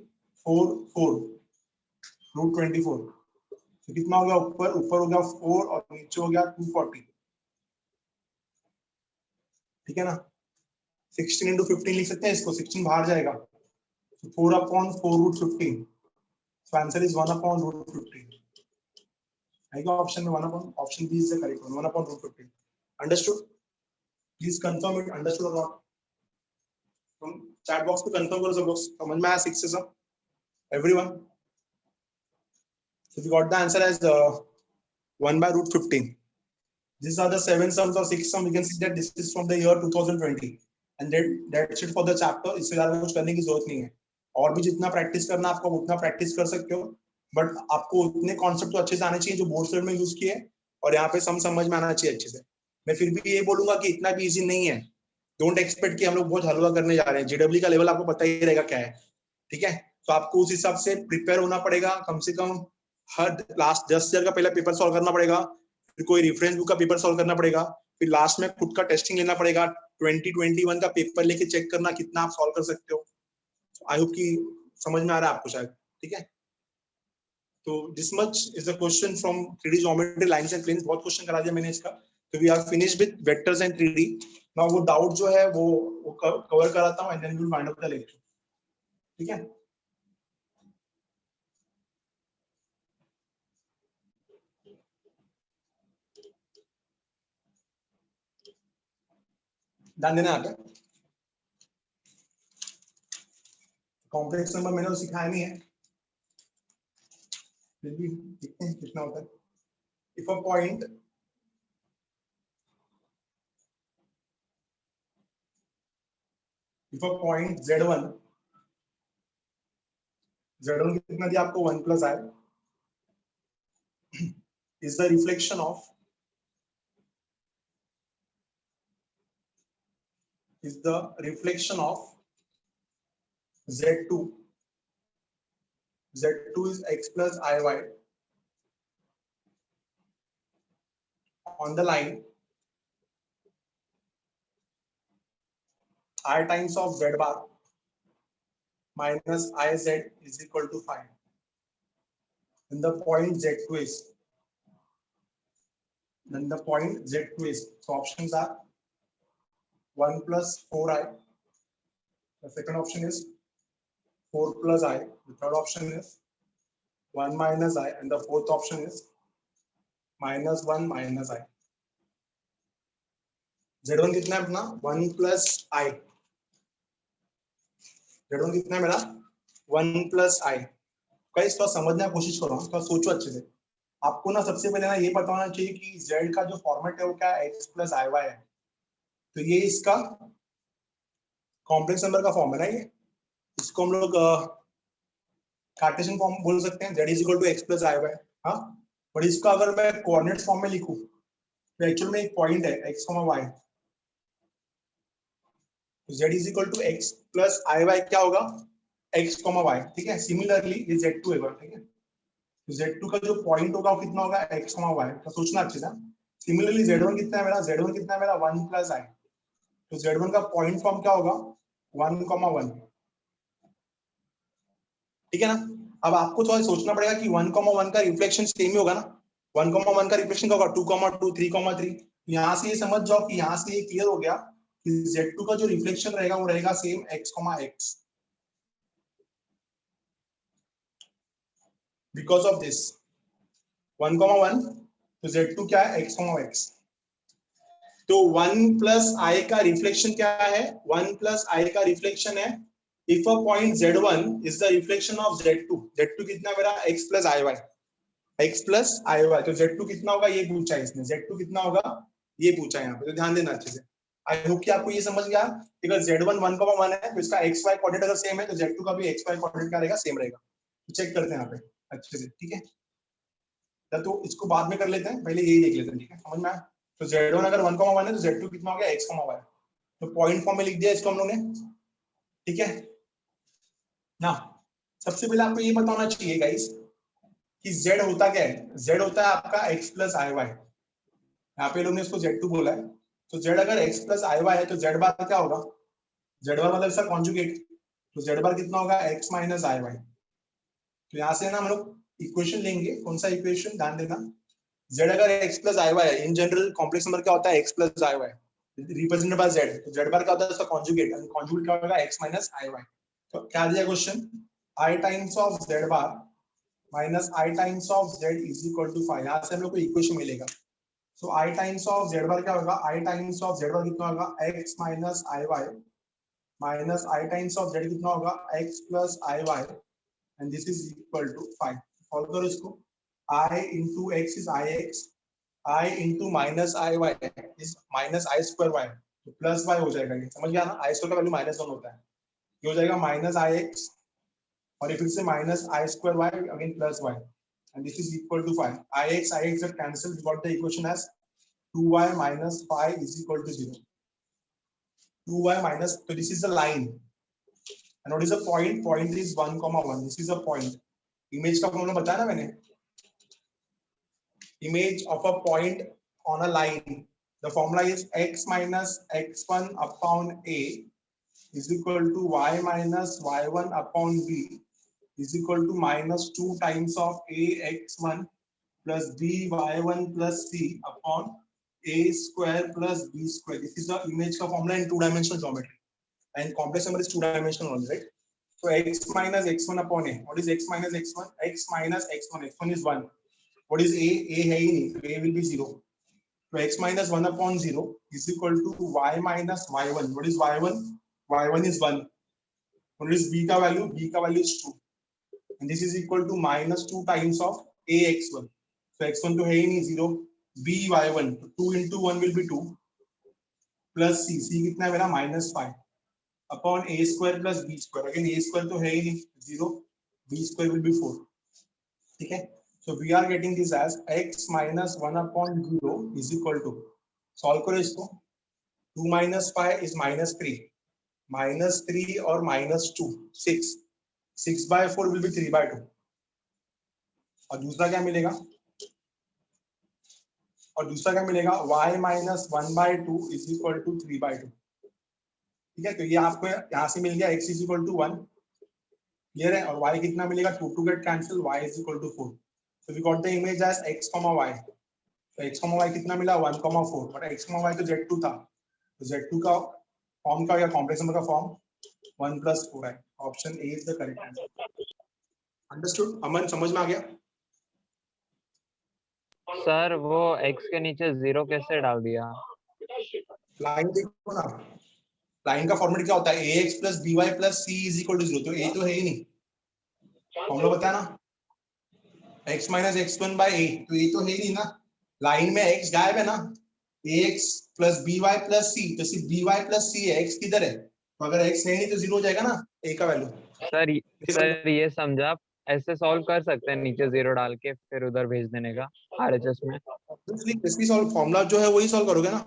4 4 √24, तो कितना हो गया? ऊपर हो गया 4 और नीचे हो गया 240, ठीक है ना। 16 into 15 लिख सकते हैं इसको, 16 बाहर जाएगा, so 4/4 √15, so answer is 1/√15। आएगा ऑप्शन में 1/, option B is the correct one, 1/√15। Understood? Please confirm it, understood और नॉट। तुम चैट बॉक्स पे कंफर्म करो सब लोग, समझ में आया 6 से सब? Everyone? So we got the answer as 1/√15. These are the 7 sums or 6 sums. We can see that this is from the year 2020, and that's it for the chapter. इससे ज्यादा कुछ करने की जरूरत नहीं है, और भी जितना प्रैक्टिस करना आपको उतना प्रैक्टिस कर सकते हो। बट आपको उतने कॉन्सेप्ट तो अच्छे से आने चाहिए जो बोर्ड स्टूडेंट में यूज किए, और यहाँ पे समझ में आना चाहिए अच्छे से। मैं फिर भी ये बोलूंगा कि इतना भी इजी नहीं है, डोंट एक्सपेक्ट कि हम लोग बहुत हलवा करने जा रहे हैं। जेडब्ल्यू का लेवल आपको पता ही रहेगा क्या है, ठीक है। तो आपको उस हिसाब से प्रिपेयर होना पड़ेगा, कम से कम हर लास्ट 10 ईयर का पहले पेपर सॉल्व करना पड़ेगा, फिर कोई रेफरेंस बुक का पेपर सॉल्व करना पड़ेगा, फिर लास्ट में खुद का टेस्टिंग लेना पड़ेगा, 2021 का पेपर लेके चेक करना कितना आप सॉल्व कर सकते हो। आई होप कि समझ में आ रहा है आपको शायद, ठीक है। तो this much is the question from 3D geometry lines and planes. बहुत क्वेश्चन करा दिया मैंने इसका। तो we are finished with vectors and 3D। Now वो डाउट जो है वो कवर कराता हूं and then we will wind up the lecture, ठीक है। ध्यान देना यहाँ पे, कॉम्प्लेक्स नंबर मैंने तो सिखाया नहीं है, फिर भी देखते हैं कितना होता है। इफ अ पॉइंट z1 कितना दिया आपको 1 plus i is the reflection of z2 is x plus iy on the line I times of z bar minus iz is equal to 5. Then the point z2 is, so options are 1 plus 4i, the second option is 4 plus I, the third option is 1 minus I, and the fourth option is minus 1 minus I. z1 कितना है अपना 1 plus I, z1 कितना है मेरा 1 plus I। Guys थोड़ा समझने की कोशिश करो, थोड़ा सोचो अच्छे से। आपको ना सबसे पहले ना ये पता होना चाहिए कि z का जो फॉर्मेट है वो क्या है, x plus iy है। तो ये इसका कॉम्प्लेक्स नंबर का फॉर्म है ना, ये इसको हम लोग कार्टेशियन फॉर्म बोल सकते हैं, z is equal to x plus iy। हाँ, बट इसका अगर मैं कोऑर्डिनेट्स फॉर्म में लिखूं तो एक्चुअल में एक पॉइंट है x, y, तो z is equal to x plus iy क्या होगा x, y, ठीक है। सिमिलरली ये z2 है, ठीक है। तो z2 का जो पॉइंट होगा वो कितना होगा x, y, तो सोचना अच्छे से। सिमिलरली z1 कितना है मेरा 1 plus I, तो z1 का पॉइंट फॉर्म क्या होगा 1, 1, ठीक है ना। अब आपको थोड़ा सोचना पड़ेगा कि 1, 1 का रिफ्लेक्शन सेम ही होगा ना, 1, 1 का रिफ्लेक्शन क्या होगा 2, 2, 3, 3। यहाँ से ये समझ जाओ कि यहाँ से ये क्लियर हो गया कि z2 का जो रिफ्लेक्शन रहेगा वो रहेगा same x, x। Because of this 1, 1, तो z2 क्या है x, x। तो 1 plus I का रिफ्लेक्शन क्या है, 1 plus I का रिफ्लेक्शन है if a point z1 is the reflection of z2, z2 कितना मेरा x plus iy, x plus iy, तो z2 कितना होगा ये पूछा है इसने, z2 कितना होगा ये पूछा है यहाँ पे, तो ध्यान देना अच्छे से। आई होप कि आपको ये समझ गया कि अगर z1 1, 1 है तो इसका xy कोऑर्डिनेट अगर सेम है तो z2 का भी xy कोऑर्डिनेट क्या रहेगा, सेम रहेगा। तो चेक करते हैं यहाँ पे अच्छे से, ठीक है। तो इसको बाद में कर लेते हैं, पहले यही देख लेते हैं, ठीक है, समझ में आया। तो z1 अगर 1, 1 है तो z2 कितना हो गया x, y, तो पॉइंट फॉर्म में लिख दिया इसको हम लोगों ने, ठीक है ना। सबसे पहले आपको ये पता होना चाहिए गाइस कि z होता क्या है, z होता है आपका x plus iy। यहाँ पे लोग ने इसको z2 बोला है, तो z अगर x plus iy है तो z बार क्या होगा, z बार मतलब इसका कॉन्जुगेट, तो z बार कितना होगा x minus iy। तो यहाँ से ना हम लोग इक्वेशन लेंगे, कौन सा इक्वेशन ध्यान देना, z अगर x plus iy है, इन जनरल कॉम्प्लेक्स नंबर क्या होता है x plus iy represented by z, तो z बार क्या होता है उसका कॉन्जुगेट, कॉन्जुगेट क्या होगा x minus iy। तो क्या दिया question, I times of z bar minus I times of z is equal to 5। यहाँ से हम लोग को इक्वेशन मिलेगा। So I times of z bar क्या होगा, I times of z bar कितना होगा x minus iy minus I times of z कितना होगा x plus iy and this is equal to 5। Solve करो इसको, I into x is ix, I into minus iy is minus I square y, तो plus y हो जाएगा, ये समझ गया ना, I square का वैल्यू -1 होता है, ये हो जाएगा minus ix और ये फिर से minus I square Y again plus Y and this is equal to 5. I X are cancel. We got the equation as 2y minus 5 is equal to 0. 2y minus, so this is a line. And what is a point? Point is 1, 1. This is a point. Image का formula बताया ना मैंने. Image of a point on a line. The formula is x minus x1 upon a is equal to y minus y1 upon b is equal to minus 2 times of a x1 plus b y1 plus c upon a square plus b square. This is the image का formula in 2-dimensional geometry. And complex number is 2-dimensional only, right? So x minus x1 upon a. What is x minus x1? X minus x1. x1 is 1. What is a? A है ही नहीं. So a will be 0. So x minus 1 upon 0 is equal to y minus y1. What is y1? y1 is 1. What is b का value? B का value is 2. And this is equal to minus 2 times of a x1. So x1 तो है ही नहीं 0. b y1. 2 into 1 will be 2. Plus c. c कितना है मेरा? minus 5. Upon a square plus b square. Again a square तो है ही नहीं 0. b square will be 4. ठीक है. So we are getting this as x minus 1 upon 0 is equal to, solve करो इसको, 2 minus 5 is minus 3. Minus 3 or minus 2, 6. 6 by 4 will be 3 by 2. और दूसरा क्या मिलेगा? y minus 1 by 2 is equal to 3 by 2. ठीक है. तो ये आपको यहाँ से मिल गया x is equal to 1. Clear है. और y कितना मिलेगा? 2 to get cancel. y is equal to 4. So we got the image as x, y. So x, y कितना मिला? 1, 4. But x, y तो z2 था. तो z2 का फॉर्म का या कॉम्प्लेक्स नंबर का फॉर्म 1 plus 4 है. Option A is the correct answer. Understood? Aman समझ में आ गया? सर वो x के नीचे 0 कैसे डाल दिया? लाइन देखो ना. लाइन का फॉर्मेट क्या होता है? ax plus by plus c is equal to 0. तो a तो है ही नहीं. फॉर्मूला बताया ना. x minus x1 by a. तो ये तो है ही नहीं ना. लाइन में x गायब है ना. ax plus by plus c. तो सिर्फ by plus c है. x किधर है? तो अगर x है नहीं तो 0 हो जाएगा ना a का वैल्यू. सर ये समझा. ऐसे सॉल्व कर सकते हैं नीचे 0 डाल के फिर उधर भेज देने का आरएचएस में. इसकी सॉल्व फॉर्मूला जो है वही सॉल्व करोगे ना.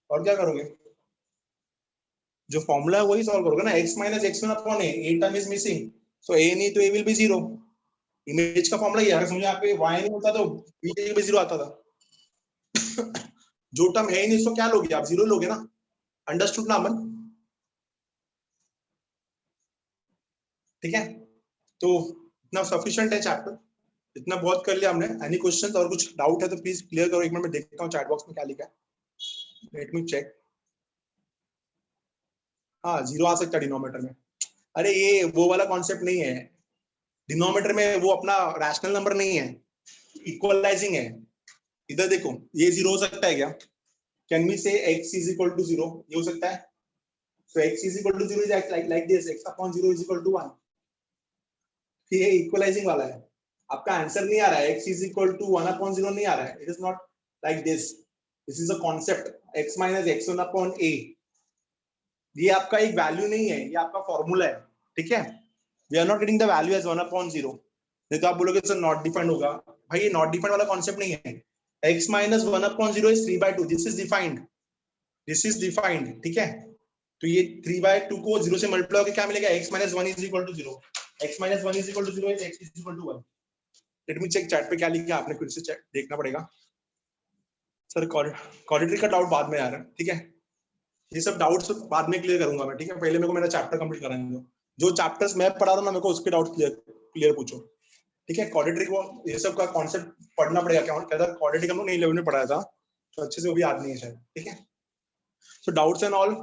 और क्या करोगे? जो फॉर्मूला है वही सॉल्व करोगे ना. x minus x1 upon a. a term is missing. So a नहीं तो a will be 0. इमेज का फॉर्मूला ये है. समझो यहाँ पे y नहीं होता तो b के लिए 0 आता था. जो टर्म है ही नहीं उसको क्या लोगे आप? 0 लोगे ना. अंडरस्टूड ना अमन? ठीक है. तो इतना सफिशिएंट है चैप्टर. इतना बहुत कर लिया हमने. एनी क्वेश्चंस और कुछ डाउट है तो प्लीज क्लियर करो. एक मिनट में देखता हूँ चैट बॉक्स में क्या लिखा है. Let me check. हाँ 0 आ सकता है डिनोमिनेटर में. अरे ये वो वाला कॉन्सेप्ट नहीं है. डिनोमिनेटर में वो अपना रैशनल नंबर नहीं है. इक्वलाइजिंग है. इधर देखो ये 0 हो सकता है क्या? कैन वी से x is equal to 0? ये हो सकता है. So x is equal to 0 is like this. x upon 0 is equal to 1. ये इक्वलाइजिंग वाला है. आपका आंसर नहीं आ रहा है. x is equal to 1 upon 0 नहीं आ रहा है. It is not like this. This is a concept. x minus x1 upon a. ये आपका एक वैल्यू नहीं है. ये आपका फॉर्मूला है. ठीक है. We are not getting the value as 1 upon 0. नहीं तो आप बोलोगे सर नॉट डिफाइंड होगा. भाई ये नॉट डिफाइंड वाला कॉन्सेप्ट नहीं है. x minus 1 upon 0 is 3 by 2. This is defined. This is defined. ठीक है. तो ये 3 by 2 को 0 से मल्टीप्लाई होकर क्या मिलेगा? x minus 1 is equal to 0. x minus 1 is equal to 0 is x is equal to 1. Let me check chat पे क्या लिखा है. आपने फिर से चेक देखना पड़ेगा. सर क्वाड्रेटिक का डाउट बाद में आ रहा है. ठीक है. ये सब डाउट्स बाद में क्लियर करूंगा मैं. ठीक है. पहले मेरे को मेरा चैप्टर कंप्लीट कराने दो. जो चैप्टर्स मैं पढ़ा रहा हूँ ना मेरे को उसके डाउट क्लियर पूछो. ठीक है. क्वाड्रेटिक वो ये सब का कॉन्सेप्ट पढ़ना पड़ेगा. क्या कहता है क्वाड्रेटिक हम लोग नहीं लेवल में पढ़ाया था तो अच्छे से वो भी याद नहीं है शायद. ठीक है. सो डाउट्स एंड ऑल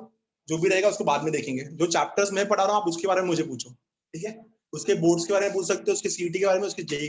जो भी रहेगा उसको बाद में देखेंगे. जो चैप्टर्स मैं पढ़ा रहा हूँ आप उसके बारे में मुझे पूछो. ठीक है. उसके बोर्ड्स के बारे में पूछ सकते हो. उसके सीईटी के बारे में, उसके जेईई